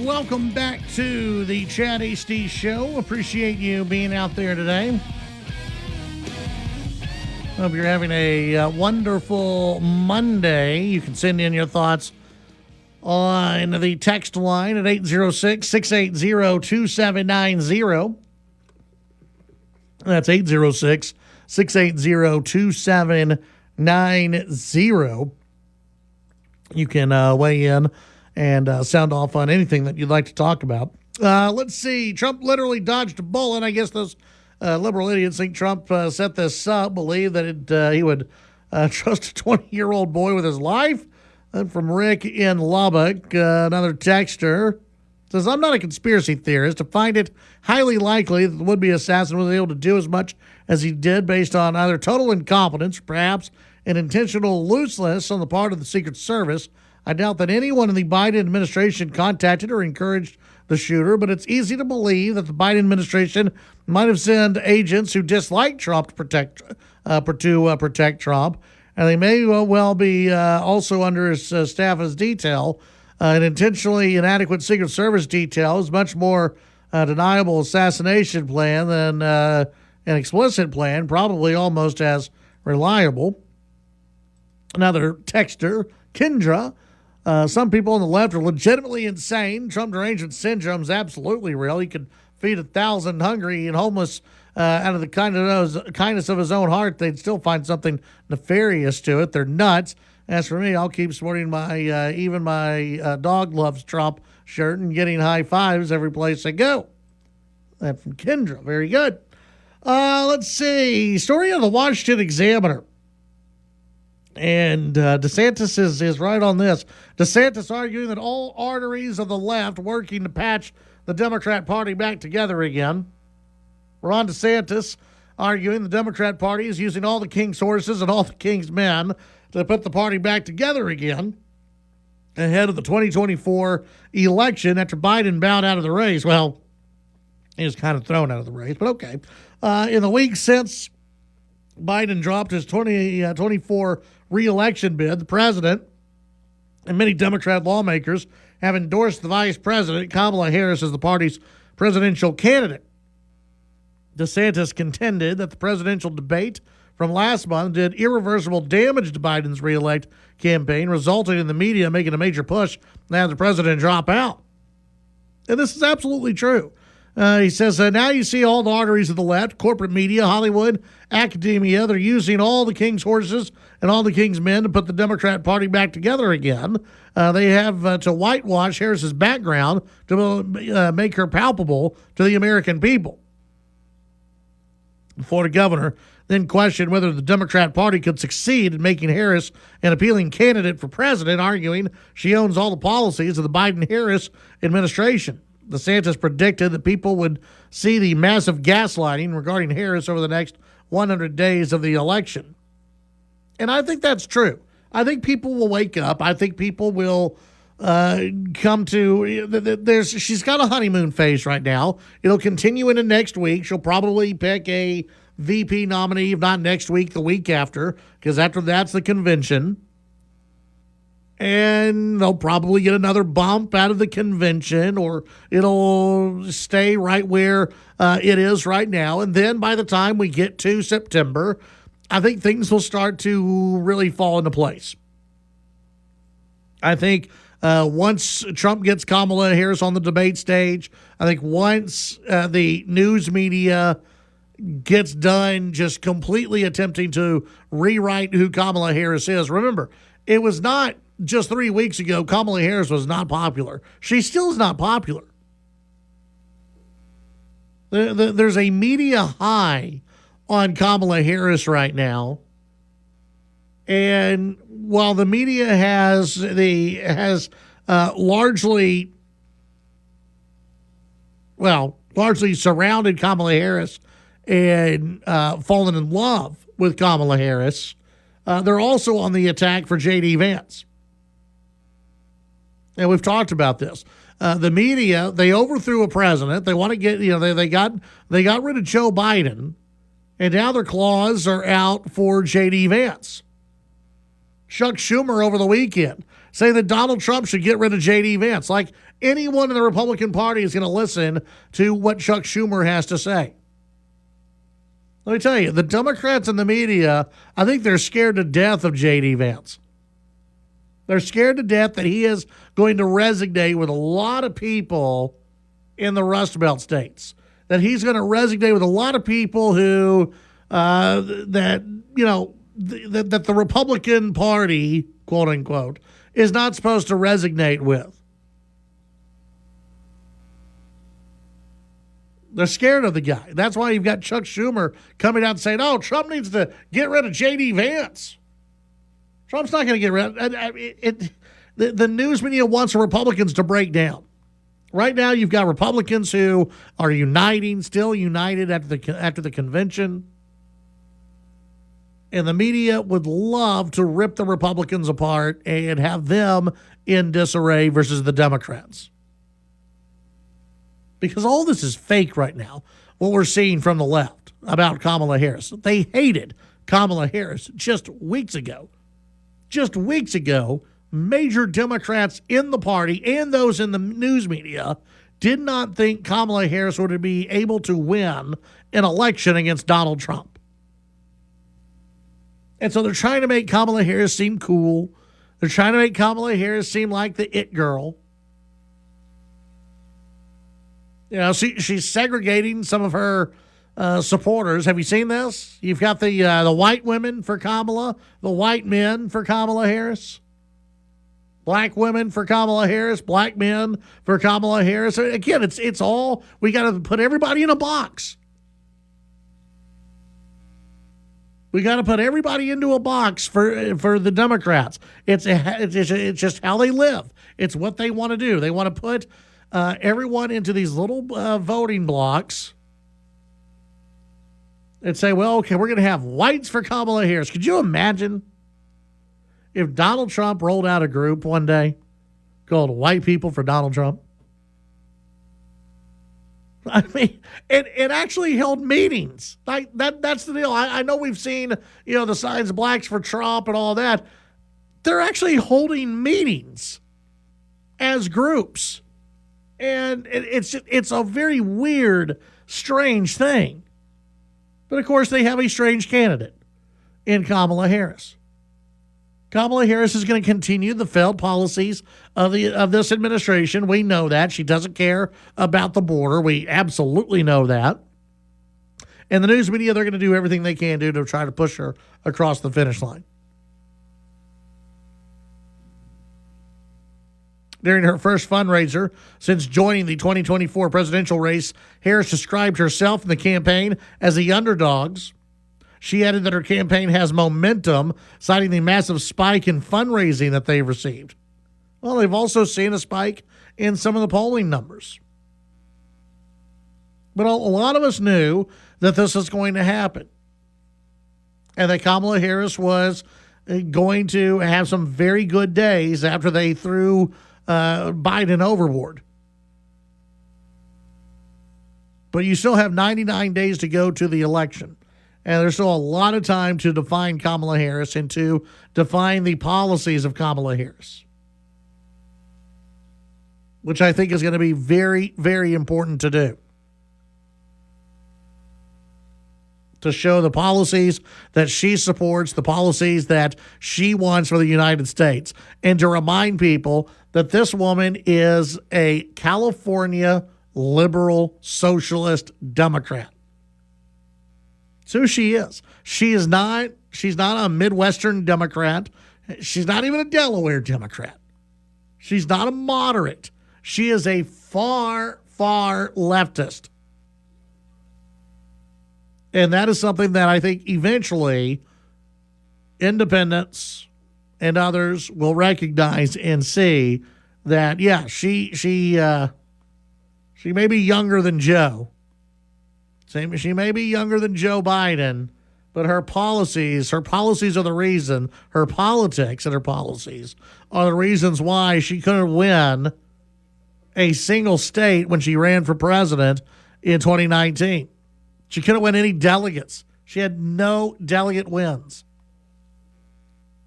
Welcome back to the Chad Hasty Show. Appreciate you being out there today. Hope you're having a wonderful Monday. You can send in your thoughts on the text line at 806-680-2790. That's 806-680-2790. You can weigh in and sound off on anything that you'd like to talk about. Let's see. Trump literally dodged a bullet. I guess those liberal idiots think Trump set this up, believe that he would trust a 20-year-old boy with his life. From Rick in Lubbock, another texter says, I'm not a conspiracy theorist. I find it highly likely that the would-be assassin was able to do as much as he did based on either total incompetence or perhaps an intentional looseness on the part of the Secret Service. I doubt that anyone in the Biden administration contacted or encouraged the shooter, but it's easy to believe that the Biden administration might have sent agents who dislike Trump to protect Trump, and they may well be also under his staff as detail. An intentionally inadequate Secret Service detail is much more deniable assassination plan than an explicit plan, probably almost as reliable. Another texter, Kendra. Some people on the left are legitimately insane. Trump derangement syndrome is absolutely real. He could feed 1,000 hungry and homeless out of the kindness of his own heart. They'd still find something nefarious to it. They're nuts. As for me, I'll keep sporting my even my dog loves Trump shirt and getting high fives every place I go. That from Kendra. Very good. Let's see. Story of the Washington Examiner. And DeSantis is right on this. DeSantis arguing that all arteries of the left working to patch the Democrat Party back together again. Ron DeSantis arguing the Democrat Party is using all the king's horses and all the king's men to put the party back together again ahead of the 2024 election after Biden bowed out of the race. Well, he was kind of thrown out of the race, but okay. In the week since Biden dropped his 2024 re-election bid, the president and many Democrat lawmakers have endorsed the vice president, Kamala Harris, as the party's presidential candidate. DeSantis contended that the presidential debate from last month did irreversible damage to Biden's re-elect campaign, resulting in the media making a major push to have the president drop out. And this is absolutely true. He says, now you see all the arteries of the left, corporate media, Hollywood, academia. They're using all the king's horses and all the king's men to put the Democrat Party back together again. They have to whitewash Harris's background to make her palpable to the American people. The Florida governor then questioned whether the Democrat Party could succeed in making Harris an appealing candidate for president, arguing she owns all the policies of the Biden-Harris administration. DeSantis predicted that people would see the massive gaslighting regarding Harris over the next 100 days of the election. And I think that's true. I think people will wake up. I think people will come to, she's got a honeymoon phase right now. It'll continue into next week. She'll probably pick a VP nominee, if not next week, the week after, because after that's the convention. And they'll probably get another bump out of the convention, or it'll stay right where it is right now. And then by the time we get to September, I think things will start to really fall into place. I think once Trump gets Kamala Harris on the debate stage, I think once the news media gets done just completely attempting to rewrite who Kamala Harris is. Remember, it was not just 3 weeks ago, Kamala Harris was not popular. She still is not popular. There's a media high on Kamala Harris right now. And while the media has largely surrounded Kamala Harris and fallen in love with Kamala Harris, they're also on the attack for J.D. Vance. And we've talked about this. The media, they overthrew a president. They want to get, they got rid of Joe Biden, and now their claws are out for J.D. Vance. Chuck Schumer over the weekend say that Donald Trump should get rid of J.D. Vance. Like anyone in the Republican Party is going to listen to what Chuck Schumer has to say. Let me tell you, the Democrats and the media, I think they're scared to death of J.D. Vance. They're scared to death that he is going to resonate with a lot of people in the Rust Belt states. That he's going to resonate with a lot of people who, that the Republican Party, quote unquote, is not supposed to resonate with. They're scared of the guy. That's why you've got Chuck Schumer coming out and saying, oh, Trump needs to get rid of J.D. Vance. Trump's not going to get rid of it. The news media wants the Republicans to break down. Right now, you've got Republicans who are uniting, still united after the convention. And the media would love to rip the Republicans apart and have them in disarray versus the Democrats. Because all this is fake right now, what we're seeing from the left about Kamala Harris. They hated Kamala Harris just weeks ago. Just weeks ago, major Democrats in the party and those in the news media did not think Kamala Harris would be able to win an election against Donald Trump. And so they're trying to make Kamala Harris seem cool. They're trying to make Kamala Harris seem like the it girl. She's segregating some of her supporters. Have you seen this? You've got the white women for Kamala, the white men for Kamala Harris. Black women for Kamala Harris, black men for Kamala Harris. Again, it's all, we got to put everybody in a box. We got to put everybody into a box for the Democrats. It's just how they live. It's what they want to do. They want to put everyone into these little voting blocks and say, well, okay, we're going to have whites for Kamala Harris. Could you imagine if Donald Trump rolled out a group one day called White People for Donald Trump? I mean, it actually held meetings. Like that's the deal. I know we've seen, the signs blacks for Trump and all that. They're actually holding meetings as groups. And it's a very weird, strange thing. But of course, they have a strange candidate in Kamala Harris. Kamala Harris is going to continue the failed policies of this administration. We know that. She doesn't care about the border. We absolutely know that. And the news media, they're going to do everything they can do to try to push her across the finish line. During her first fundraiser since joining the 2024 presidential race, Harris described herself and the campaign as the underdogs. She added that her campaign has momentum, citing the massive spike in fundraising that they've received. Well, they've also seen a spike in some of the polling numbers. But a lot of us knew that this was going to happen and that Kamala Harris was going to have some very good days after they threw Biden overboard. But you still have 99 days to go to the election. And there's still a lot of time to define Kamala Harris and to define the policies of Kamala Harris, which I think is going to be very, very important to do. To show the policies that she supports, the policies that she wants for the United States, and to remind people that this woman is a California liberal socialist Democrat. That's who she is. She's not a Midwestern Democrat. She's not even a Delaware Democrat. She's not a moderate. She is a far, far leftist. And that is something that I think eventually independents and others will recognize and see that, yeah, she may be younger than Joe. She may be younger than Joe Biden, but her policies are the reason, her politics and her policies are the reasons why she couldn't win a single state when she ran for president in 2019. She couldn't win any delegates. She had no delegate wins.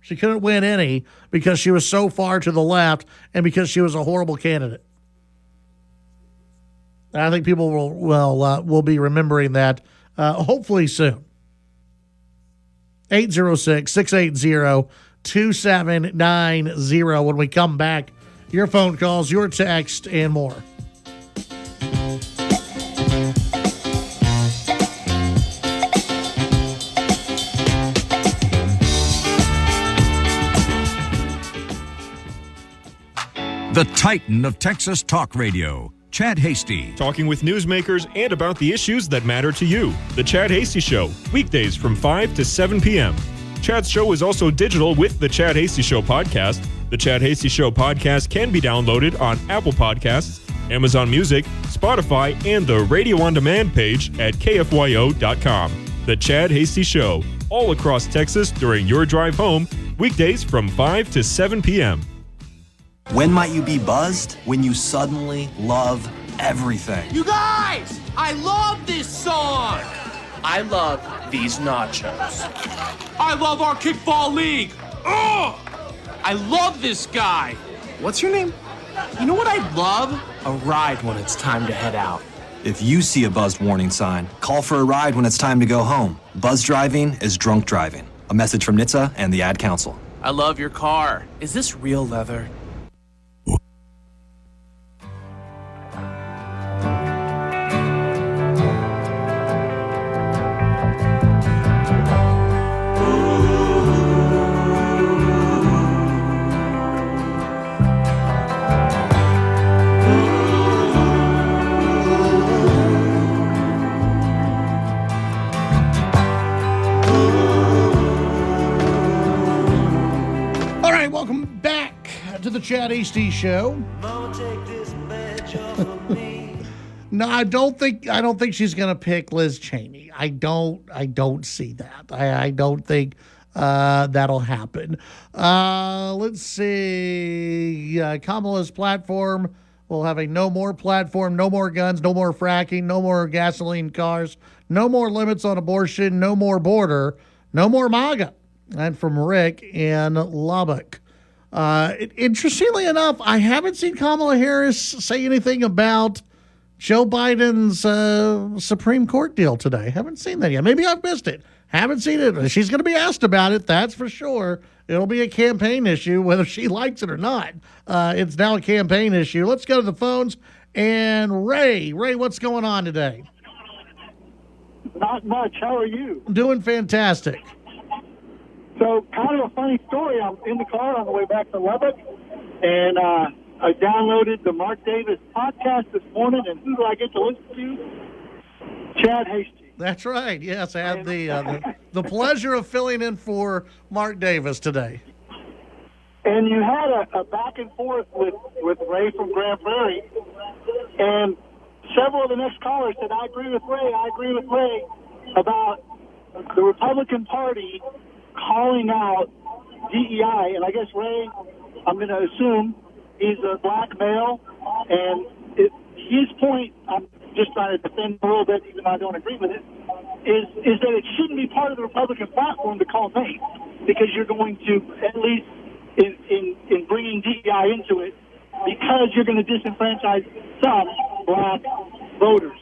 She couldn't win any because she was so far to the left and because she was a horrible candidate. I think people will be remembering that hopefully soon. 806-680-2790 when we come back. Your phone calls, your text, and more. The Titan of Texas Talk Radio, Chad Hasty. Talking with newsmakers and about the issues that matter to you. The Chad Hasty Show, weekdays from 5 to 7 p.m. Chad's show is also digital with the Chad Hasty Show podcast. The Chad Hasty Show podcast can be downloaded on Apple Podcasts, Amazon Music, Spotify, and the Radio On Demand page at kfyo.com. The Chad Hasty Show, all across Texas during your drive home, weekdays from 5 to 7 p.m. When might you be buzzed? When you suddenly love everything. You guys, I love this song. I love these nachos. I love our kickball league. Ugh! I love this guy. What's your name? You know what I love? A ride when it's time to head out. If you see a buzzed warning sign, call for a ride when it's time to go home. Buzz driving is drunk driving. A message from NHTSA and the Ad Council. I love your car. Is this real leather? right, welcome back to the Chad Hasty Show. No, I don't think she's going to pick Liz Cheney. I don't see that. I don't think that'll happen. Let's see. Kamala's platform will have a no more platform, no more guns, no more fracking, no more gasoline cars, no more limits on abortion, no more border, no more MAGA. And from Rick in Lubbock. Interestingly enough, I haven't seen Kamala Harris say anything about Joe Biden's Supreme Court deal today. Haven't seen that yet. Maybe I've missed it. Haven't seen it. She's going to be asked about it, that's for sure. It'll be a campaign issue, whether she likes it or not. It's now a campaign issue. Let's go to the phones. And Ray, what's going on today? Not much. How are you? Doing fantastic. So, kind of a funny story. I'm in the car on the way back to Lubbock, and I downloaded the Mark Davis podcast this morning, and who do I get to listen to? Chad Hasty. That's right. Yes, I had the pleasure of filling in for Mark Davis today. And you had a back and forth with Ray from Grand Prairie, and several of the next callers said, I agree with Ray about the Republican Party calling out DEI, and I guess Ray, I'm going to assume he's a black male, and his point, I'm just trying to defend a little bit, even though I don't agree with it, is that it shouldn't be part of the Republican platform to call names, because you're going to, at least in bringing DEI into it, because you're going to disenfranchise some black voters.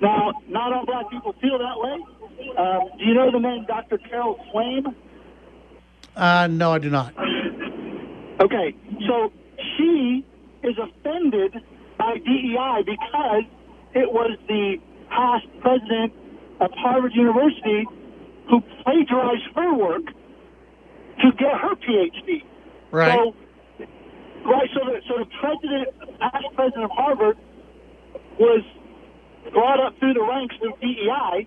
Now, not all black people feel that way. Do you know the name Dr. Carol Swain? No, I do not. Okay, so she is offended by DEI because it was the past president of Harvard University who plagiarized her work to get her PhD. Right. So the past president of Harvard was brought up through the ranks of DEI,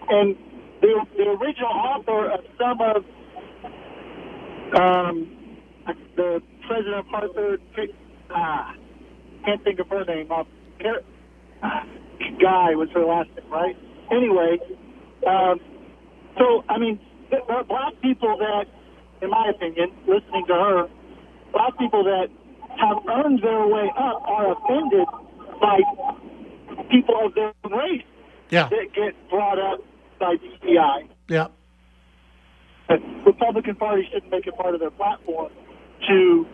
and the original author of some of the president of Harvard, can't think of her name. Guy was her last name, right? Anyway, so I mean, there are black people that, in my opinion, listening to her, black people that have earned their way up are offended by people of their own race that get brought up by DEI. Yeah. The Republican Party shouldn't make it part of their platform to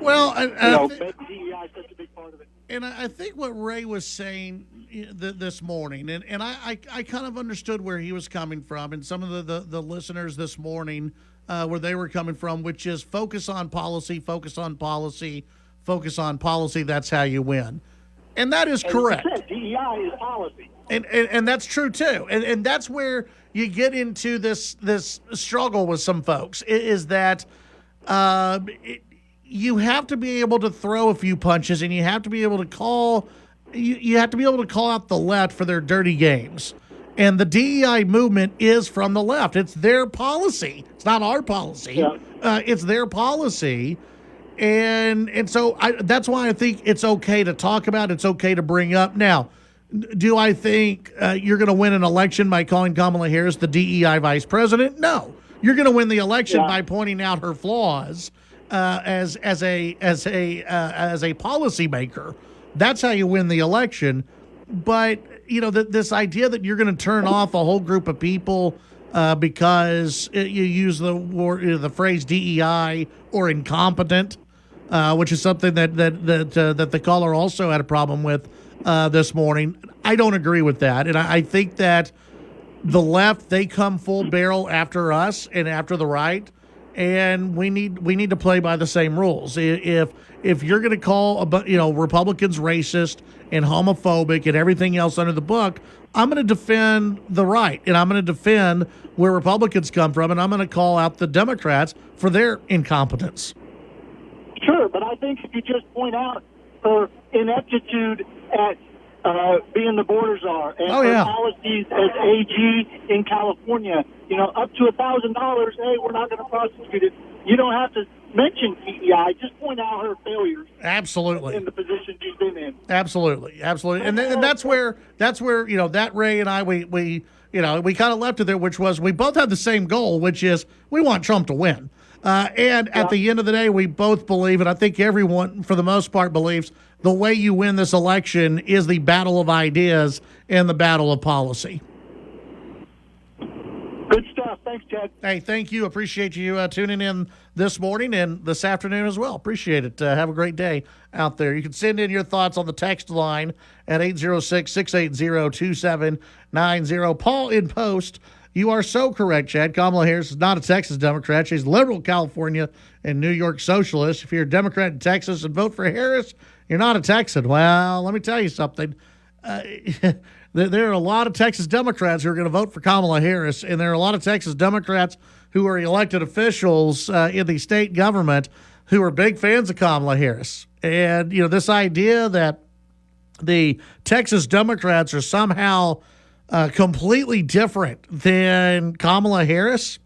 make DEI such a big part of it. And I think what Ray was saying this morning, and I kind of understood where he was coming from, and some of the listeners this morning where they were coming from, which is focus on policy, focus on policy, focus on policy. That's how you win. And that is correct. As you said, DEI is policy. And that's true, too. And that's where you get into this struggle with some folks, is that you have to be able to throw a few punches, and you have to be able to call out the left for their dirty games. And the DEI movement is from the left. It's their policy. It's not our policy. Yeah. It's their policy. And so that's why I think it's okay to talk about. It's okay to bring up. Now, do I think you're going to win an election by calling Kamala Harris the DEI vice president? No. You're going to win the election by pointing out her flaws as a policymaker. That's how you win the election. But this idea that you're going to turn off a whole group of people because you use the phrase DEI or incompetent, which is something that the caller also had a problem with this morning. I don't agree with that, and I think that the left, they come full barrel after us and after the right, and we need to play by the same rules. If you're going to call Republicans racist and homophobic and everything else under the book, I'm going to defend the right, and I'm going to defend where Republicans come from, and I'm going to call out the Democrats for their incompetence. Sure, but I think if you just point out her ineptitude at being the borders are, and yeah. policies as AG in California. Up to $1,000. Hey, we're not going to prosecute it. You don't have to mention PEI. Just point out her failures. Absolutely. In the position she's been in. Absolutely. And that's where that Ray and I we kind of left it there, which was we both had the same goal, which is we want Trump to win. And at the end of the day, we both believe, and I think everyone, for the most part, believes the way you win this election is the battle of ideas and the battle of policy. Good stuff. Thanks, Chad. Hey, thank you. Appreciate you tuning in this morning and this afternoon as well. Appreciate it. Have a great day out there. You can send in your thoughts on the text line at 806-680-2790. Paul in Post, you are so correct, Chad. Kamala Harris is not a Texas Democrat. She's liberal California and New York socialist. If you're a Democrat in Texas and vote for Harris, you're not a Texan. Well, let me tell you something. There are a lot of Texas Democrats who are going to vote for Kamala Harris, and there are a lot of Texas Democrats who are elected officials in the state government who are big fans of Kamala Harris. And, this idea that the Texas Democrats are somehow completely different than Kamala Harris,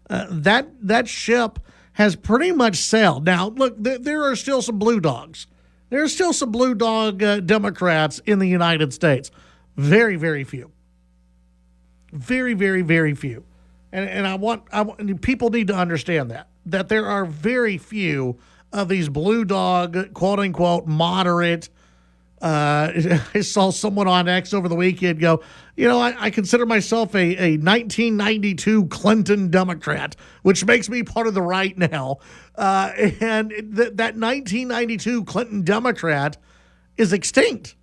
that ship has pretty much sailed. Now, look, there are still some blue dogs. There's still some blue dog Democrats in the United States. Very, very few. Very, very, very few. And I want people need to understand that there are very few of these blue dog, quote unquote, moderate. I saw someone on X over the weekend go, I consider myself a 1992 Clinton Democrat, which makes me part of the right now. And that 1992 Clinton Democrat is extinct.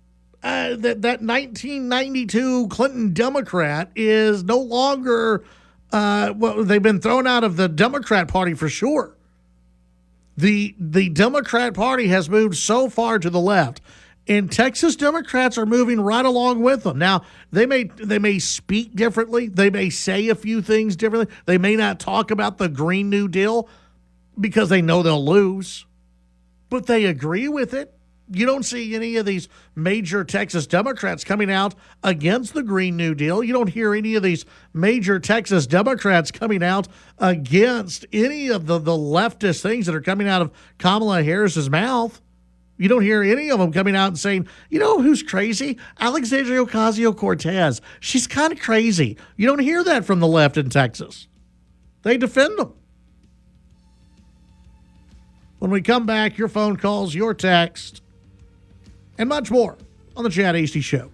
That 1992 Clinton Democrat is no longer, they've been thrown out of the Democrat Party for sure. The Democrat Party has moved so far to the left. And Texas Democrats are moving right along with them. Now, they may speak differently. They may say a few things differently. They may not talk about the Green New Deal because they know they'll lose. But they agree with it. You don't see any of these major Texas Democrats coming out against the Green New Deal. You don't hear any of these major Texas Democrats coming out against any of the leftist things that are coming out of Kamala Harris's mouth. You don't hear any of them coming out and saying, who's crazy? Alexandria Ocasio-Cortez. She's kind of crazy. You don't hear that from the left in Texas. They defend them. When we come back, your phone calls, your text, and much more on the Chad Hasty Show.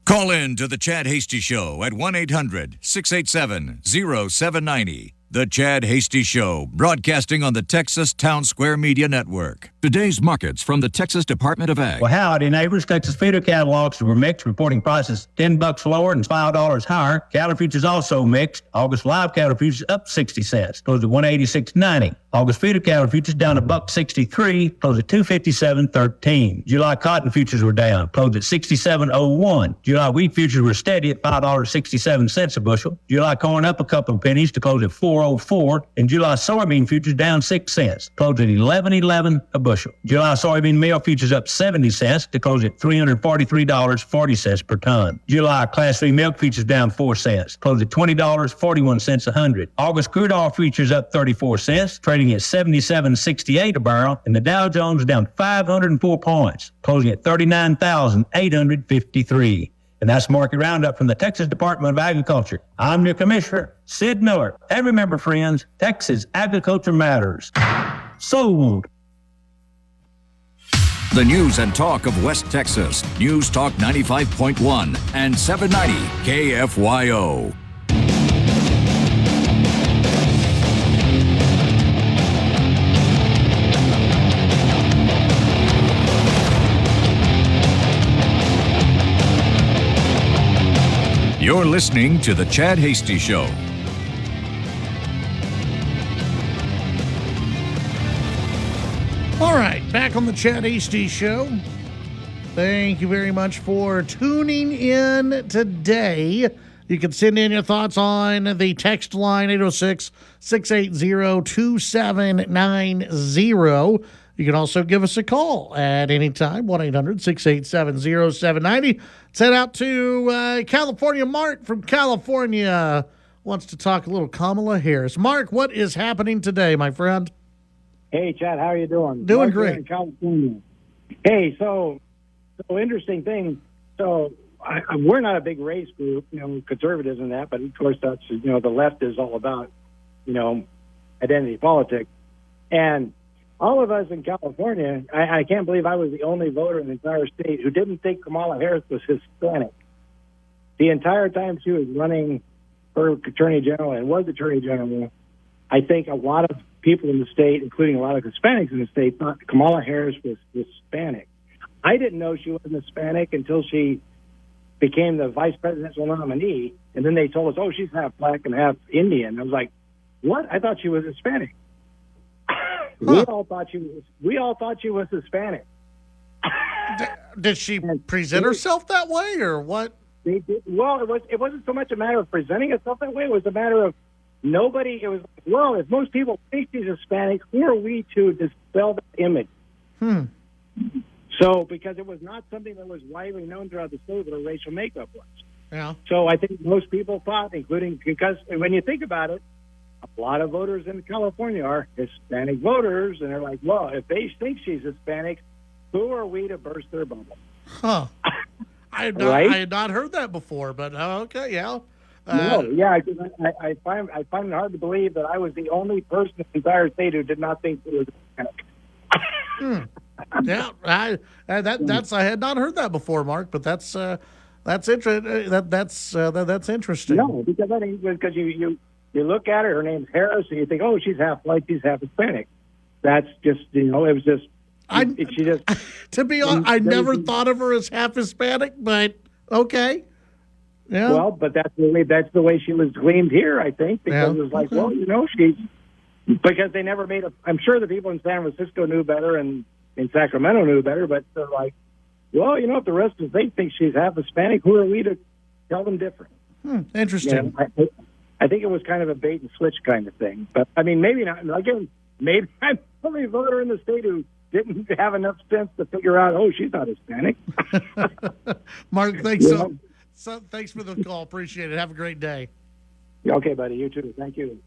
Call in to the Chad Hasty Show at 1-800-687-0790. The Chad Hasty Show, broadcasting on the Texas Town Square Media Network. Today's markets from the Texas Department of Ag. Well, howdy, neighbors. Texas feeder catalogs were mixed, reporting prices $10 lower and $5 higher. Cattle futures also mixed. August live cattle futures up 60 cents, closed at $186.90. August feeder cattle futures down $1.63, closed at $257.13. July cotton futures were down, closed at $67.01. July wheat futures were steady at $5.67 a bushel. July corn up a couple of pennies to close at $4.04, and July soybean futures down 6 cents, closed at $11.11 a bushel. July soybean meal futures up 70 cents to close at $343.40 per ton. July Class 3 milk futures down 4 cents, closed at $20.41 a hundred. August crude oil futures up 34 cents, trading at $77.68 a barrel, and the Dow Jones down 504 points, closing at 39,853. And that's Market Roundup from the Texas Department of Agriculture. I'm your commissioner, Sid Miller. And remember, friends, Texas agriculture matters. Sold. The news and talk of West Texas. News Talk 95.1 and 790 KFYO. You're listening to The Chad Hasty Show. All right, back on the Chad Hasty Show. Thank you very much for tuning in today. You can send in your thoughts on the text line 806-680-2790. You can also give us a call at any time, 1-800-687-0790. Send out to California. Mark from California wants to talk a little Kamala Harris. Mark, what is happening today, my friend? Hey, Chad, how are you doing? Doing Mark here great. in California. Hey, so interesting thing. So we're not a big race group, conservatives and that, but of course that's, the left is all about, identity politics. And all of us in California, I can't believe I was the only voter in the entire state who didn't think Kamala Harris was Hispanic. The entire time she was running for Attorney General and was Attorney General, I think a lot of people in the state, including a lot of Hispanics in the state, thought Kamala Harris was Hispanic. I didn't know she wasn't Hispanic until she became the vice presidential nominee, and then they told us, oh, she's half black and half Indian. I was like, what? I thought she was Hispanic. We all thought she was Hispanic. Did she present herself that way, or what? They did. Well, it wasn't so much a matter of presenting herself that way. It was a matter of nobody. It was, well, if most people think she's Hispanic, who are we to dispel that image? So, because it was not something that was widely known throughout the state what her racial makeup was. Yeah. So I think most people thought, including, because when you think about it, a lot of voters in California are Hispanic voters, and they're like, well, if they think she's Hispanic, who are we to burst their bubble? Huh. I had not heard that before, but okay, yeah. No, yeah, I find it hard to believe that I was the only person in the entire state who did not think it was Hispanic. Yeah, I had not heard that before, Mark, but that's interesting. That's interesting. No, because I think because you look at her name's Harris, and you think, oh, she's half white, she's half Hispanic. That's just, it was just. She just. To be honest, I never thought of her as half Hispanic, but okay. Yeah. Well, but that's the way she was gleamed here, I think, because it was like, well, she's, because they never made I'm sure the people in San Francisco knew better and in Sacramento knew better, but they're like, well, if the rest of they think she's half Hispanic, who are we to tell them different? Interesting. I think it was kind of a bait and switch kind of thing, but I mean, maybe not. Again, maybe I'm the only voter in the state who didn't have enough sense to figure out, oh, she's not Hispanic. Mark, thanks thanks for the call. Appreciate it. Have a great day. Okay, buddy. You too. Thank you.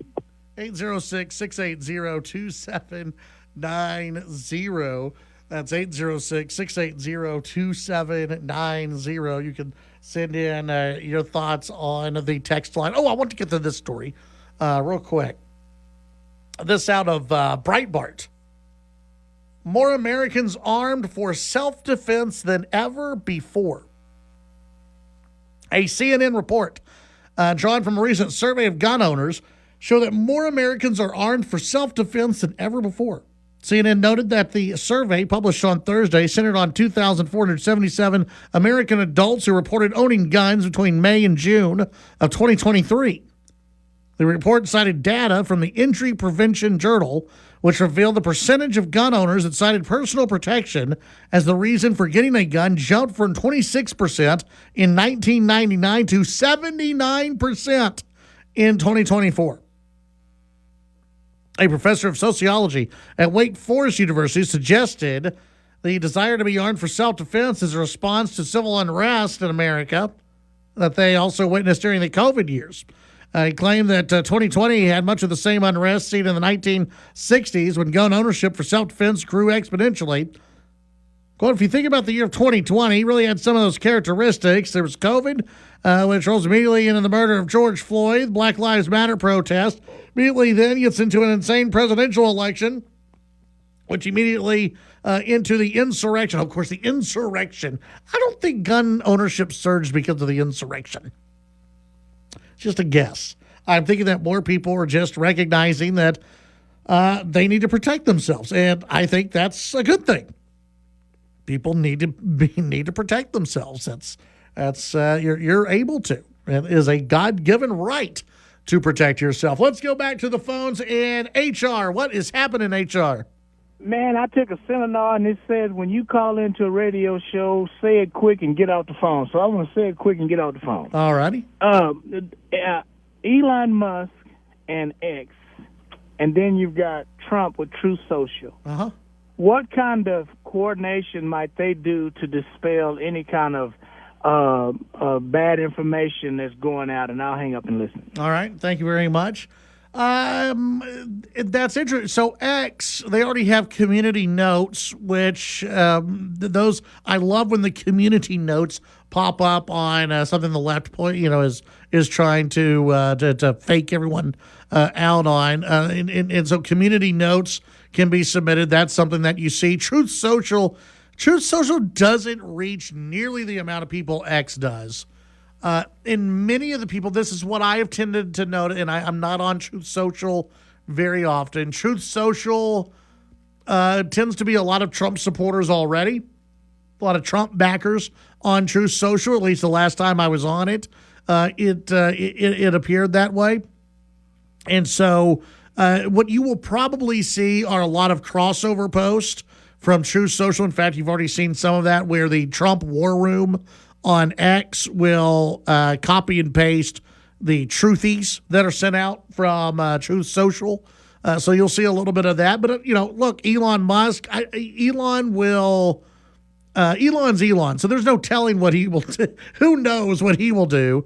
806-680-2790. That's 806-680-2790. You can send in your thoughts on the text line. Oh, I want to get to this story real quick. This out of Breitbart. More Americans armed for self-defense than ever before. A CNN report drawn from a recent survey of gun owners show that more Americans are armed for self-defense than ever before. CNN noted that the survey, published on Thursday, centered on 2,477 American adults who reported owning guns between May and June of 2023. The report cited data from the Injury Prevention Journal, which revealed the percentage of gun owners that cited personal protection as the reason for getting a gun jumped from 26% in 1999 to 79% in 2024. A professor of sociology at Wake Forest University suggested the desire to be armed for self-defense is a response to civil unrest in America that they also witnessed during the COVID years. He claimed that 2020 had much of the same unrest seen in the 1960s when gun ownership for self-defense grew exponentially. Quote, if you think about the year of 2020, it really had some of those characteristics. There was COVID, which rolls immediately into the murder of George Floyd, Black Lives Matter protest. Immediately then gets into an insane presidential election, which immediately into the insurrection. Of course, the insurrection. I don't think gun ownership surged because of the insurrection. It's just a guess. I'm thinking that more people are just recognizing that they need to protect themselves, and I think that's a good thing. People need to protect themselves. That's you're able to. It is a God-given right to protect yourself. Let's go back to the phones in HR. What is happening, HR? Man, I took a seminar, and it said when you call into a radio show, say it quick and get off the phone. So I'm going to say it quick and get off the phone. All righty. Elon Musk and X, and then you've got Trump with Truth Social. Uh-huh. What kind of coordination might they do to dispel any kind of bad information that's going out? And I'll hang up and listen. All right. Thank you very much. That's interesting. So X, they already have community notes, which those I love when the community notes pop up on something the left point, is trying to fake everyone out on, and so community notes can be submitted. That's something that you see. Truth Social doesn't reach nearly the amount of people X does. In many of the people, this is what I have tended to note, and I'm not on Truth Social very often. Truth Social tends to be a lot of Trump supporters already, a lot of Trump backers on Truth Social. At least the last time I was on it, it appeared that way. And so what you will probably see are a lot of crossover posts from Truth Social. In fact, you've already seen some of that where the Trump War Room on X will copy and paste the truthies that are sent out from Truth Social. So you'll see a little bit of that. But, look, Elon Musk, Elon's Elon. So there's no telling what he will do. Who knows what he will do?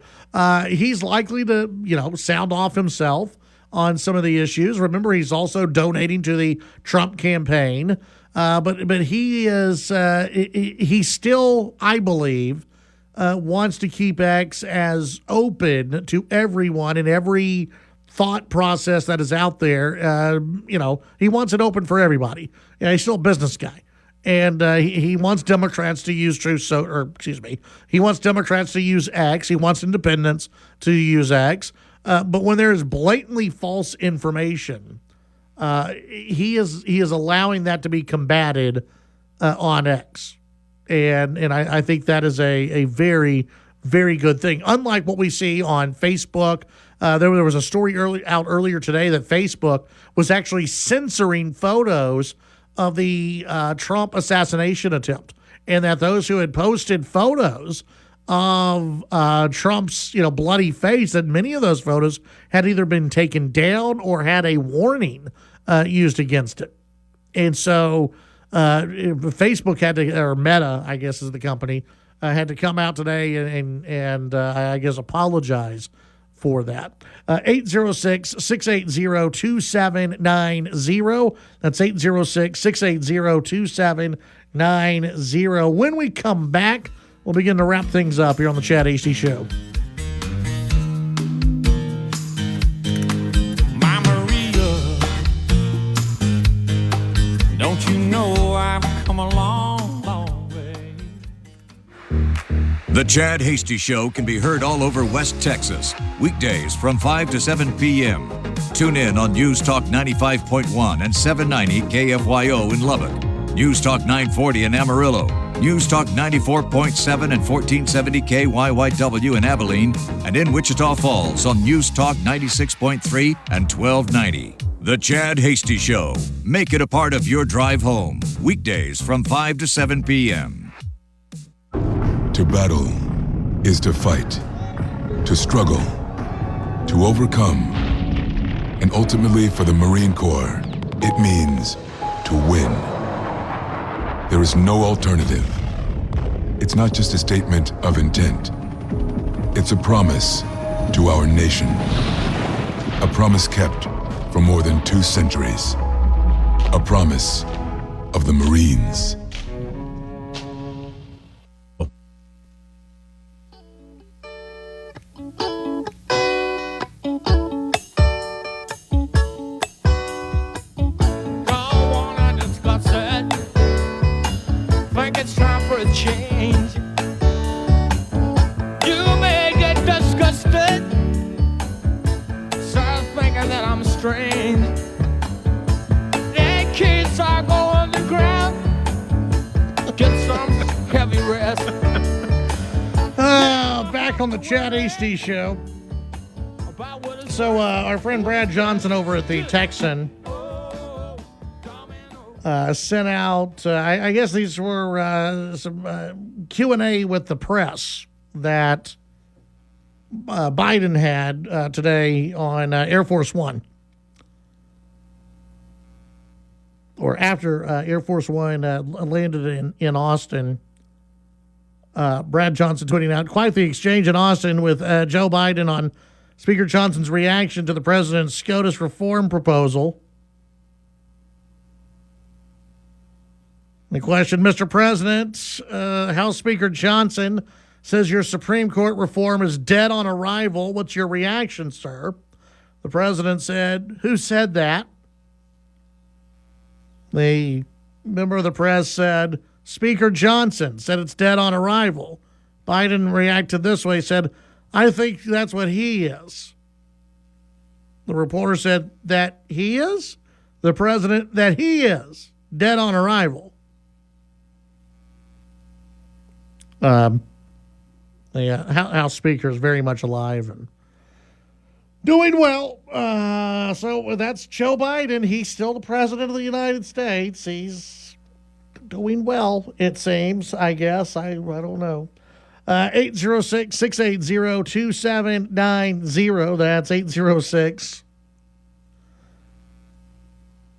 He's likely to, sound off himself on some of the issues. Remember, he's also donating to the Trump campaign. But he is, he still, I believe, wants to keep X as open to everyone and every thought process that is out there. He wants it open for everybody. He's still a business guy. And he wants Democrats to use he wants Democrats to use X. He wants independents to use X. But when there is blatantly false information, he is allowing that to be combated on X. And I think that is a very, very good thing. Unlike what we see on Facebook, there was a story earlier today that Facebook was actually censoring photos of the Trump assassination attempt, and that those who had posted photos of Trump's bloody face, that many of those photos had either been taken down or had a warning used against it. And so Facebook had to, or Meta, I guess is the company, had to come out today and I guess apologize for that. 806-680-2790. That's 806-680-2790. When we come back, we'll begin to wrap things up here on the Chad Hasty Show. Don't you know I've come a long, long way? The Chad Hasty Show can be heard all over West Texas, weekdays from 5 to 7 p.m. Tune in on News Talk 95.1 and 790 KFYO in Lubbock, News Talk 940 in Amarillo, News Talk 94.7 and 1470 KYYW in Abilene, and in Wichita Falls on News Talk 96.3 and 1290. The Chad Hasty Show. Make it a part of your drive home. Weekdays from 5 to 7 p.m. To battle is to fight, to struggle, to overcome, and ultimately for the Marine Corps, it means to win. There is no alternative. It's not just a statement of intent. It's a promise to our nation. A promise kept for more than 2 centuries. A promise of the Marines. Think it's time for a change. You may get disgusted, start thinking that I'm strange. And kids are going to ground, get some heavy rest. Back on the Chad Hasty Show. So our friend Brad Johnson over at the Texan sent out, I guess these were some Q&A with the press that Biden had today on Air Force One. Or after Air Force One landed in Austin. Brad Johnson tweeting out, quite the exchange in Austin with Joe Biden on Speaker Johnson's reaction to the president's SCOTUS reform proposal. The question, Mr. President, House Speaker Johnson says your Supreme Court reform is dead on arrival. What's your reaction, sir? The president said, who said that? The member of the press said, Speaker Johnson said it's dead on arrival. Biden reacted this way, said, I think that's what he is. The reporter said that he is? The president, that he is dead on arrival. The House Speaker is very much alive and doing well. So that's Joe Biden. He's still the president of the United States. He's doing well, it seems, I guess. I don't know. 806-680-2790. That's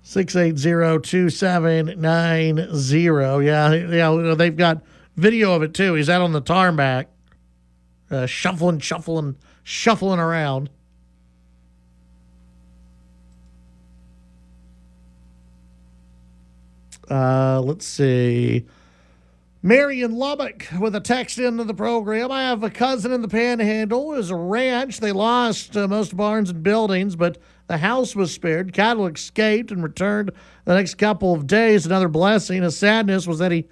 806-680-2790. Yeah, they've got video of it, too. He's out on the tarmac, shuffling around. Let's see. Mary in Lubbock with a text into the program. I have a cousin in the Panhandle. It was a ranch. They lost most barns and buildings, but the house was spared. Cattle escaped and returned the next couple of days. Another blessing. A sadness was that he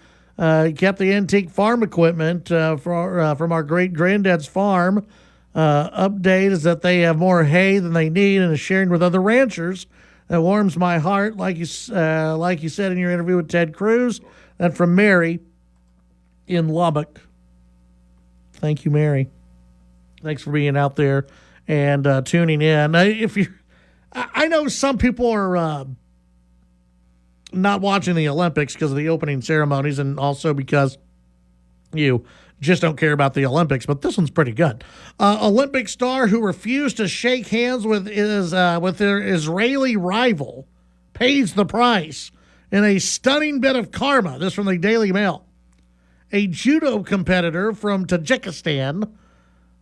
kept the antique farm equipment from our great-granddad's farm. Update is that they have more hay than they need and is sharing with other ranchers. That warms my heart, like you said in your interview with Ted Cruz. And from Mary in Lubbock. Thank you, Mary. Thanks for being out there and tuning in. I know some people are not watching the Olympics because of the opening ceremonies, and also because you just don't care about the Olympics, but this one's pretty good. Olympic star who refused to shake hands with their Israeli rival pays the price in a stunning bit of karma. This from the Daily Mail. A judo competitor from Tajikistan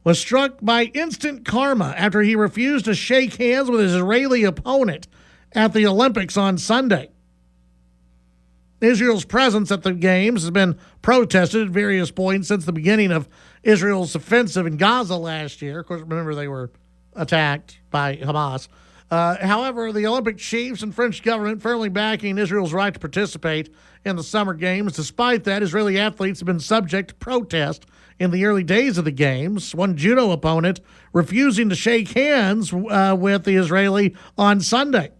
was struck by instant karma after he refused to shake hands with his Israeli opponent at the Olympics on Sunday. Israel's presence at the Games has been protested at various points since the beginning of Israel's offensive in Gaza last year. Of course, remember they were attacked by Hamas. However, the Olympic chiefs and French government firmly backing Israel's right to participate in the Summer Games. Despite that, Israeli athletes have been subject to protest in the early days of the Games. One judo opponent refusing to shake hands with the Israeli on Sunday.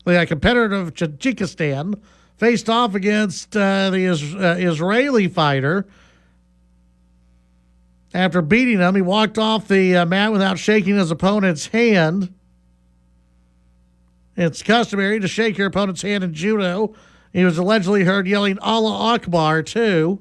The competitor of Tajikistan faced off against the Israeli fighter. After beating him, he walked off the mat without shaking his opponent's hand. It's customary to shake your opponent's hand in judo. He was allegedly heard yelling Allah Akbar, too.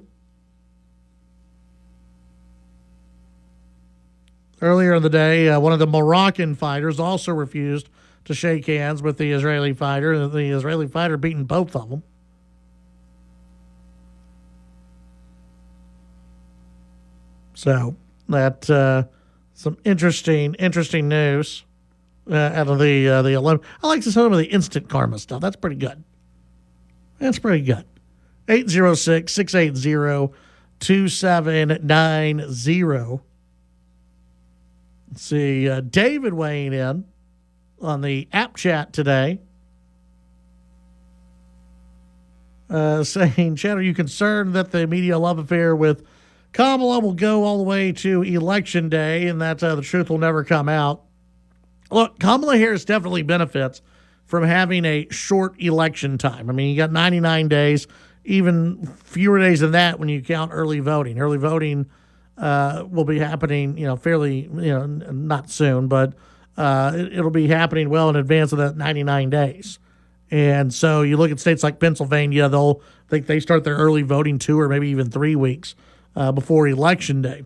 Earlier in the day, one of the Moroccan fighters also refused to shake hands with the Israeli fighter. The Israeli fighter beating both of them. So that some interesting news out of the Olympics. I like some of the instant karma stuff. That's pretty good. 806-680-2790. Let's see, David weighing in on the app chat today, saying, Chad, are you concerned that the media love affair with Kamala will go all the way to Election Day and that the truth will never come out? Look, Kamala Harris definitely benefits from having a short election time. I mean, you got 99 days, even fewer days than that when you count early voting. Early voting will be happening, fairly, not soon, but it'll be happening well in advance of that 99 days. And so you look at states like Pennsylvania, they start their early voting 2 or maybe even 3 weeks before Election Day.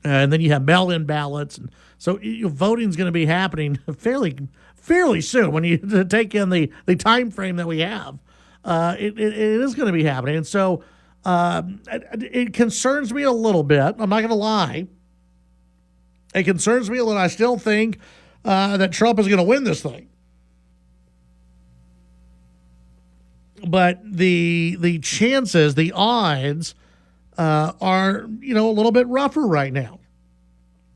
And then you have mail-in ballots. And so voting is going to be happening fairly soon. When you take in the time frame that we have, it is going to be happening. And so it concerns me a little bit. I'm not going to lie. It concerns me a little. I still think that Trump is going to win this thing. But the chances, the odds are, a little bit rougher right now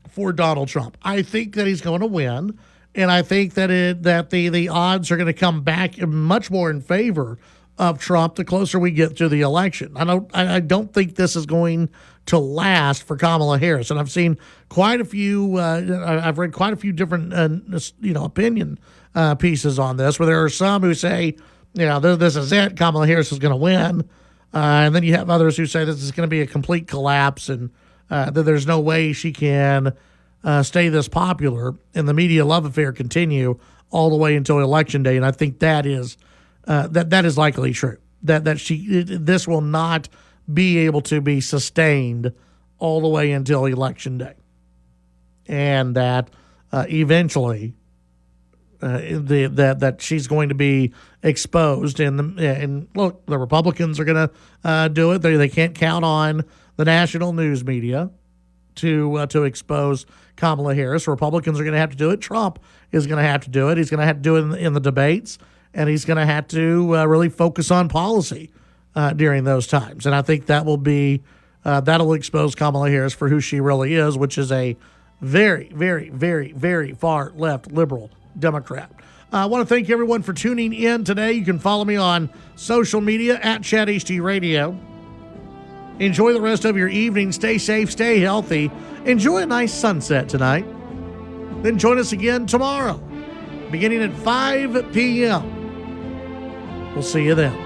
for Donald Trump. I think that he's going to win, and I think that the odds are going to come back much more in favor of Trump the closer we get to the election. I don't think this is going to last for Kamala Harris, and I've seen quite a few. I've read quite a few different opinion pieces on this, where there are some who say, this is it. Kamala Harris is going to win. And then you have others who say this is going to be a complete collapse and that there's no way she can stay this popular and the media love affair continue all the way until Election Day. And I think that is likely true. That this will not be able to be sustained all the way until Election Day. And that eventually that she's going to be exposed, and look, the Republicans are going to do it. They can't count on the national news media to expose Kamala Harris. Republicans are going to have to do it. Trump is going to have to do it. He's going to have to do it in the debates, and he's going to have to really focus on policy during those times. And I think that will be that'll expose Kamala Harris for who she really is, which is a very, very, very, very far left liberal Democrat. I want to thank everyone for tuning in today. You can follow me on social media at Chad HD Radio. Enjoy the rest of your evening. Stay safe, stay healthy. Enjoy a nice sunset tonight. Then join us again tomorrow, beginning at 5 p.m. We'll see you then.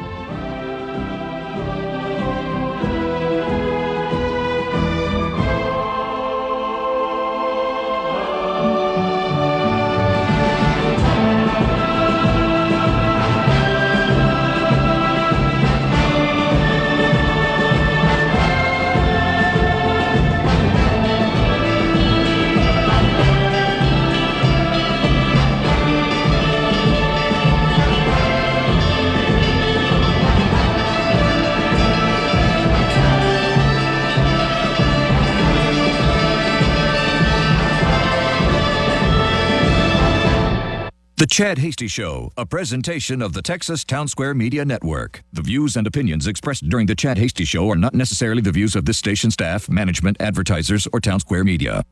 The Chad Hasty Show, a presentation of the Texas Town Square Media Network. The views and opinions expressed during the Chad Hasty Show are not necessarily the views of this station staff, management, advertisers, or Town Square Media.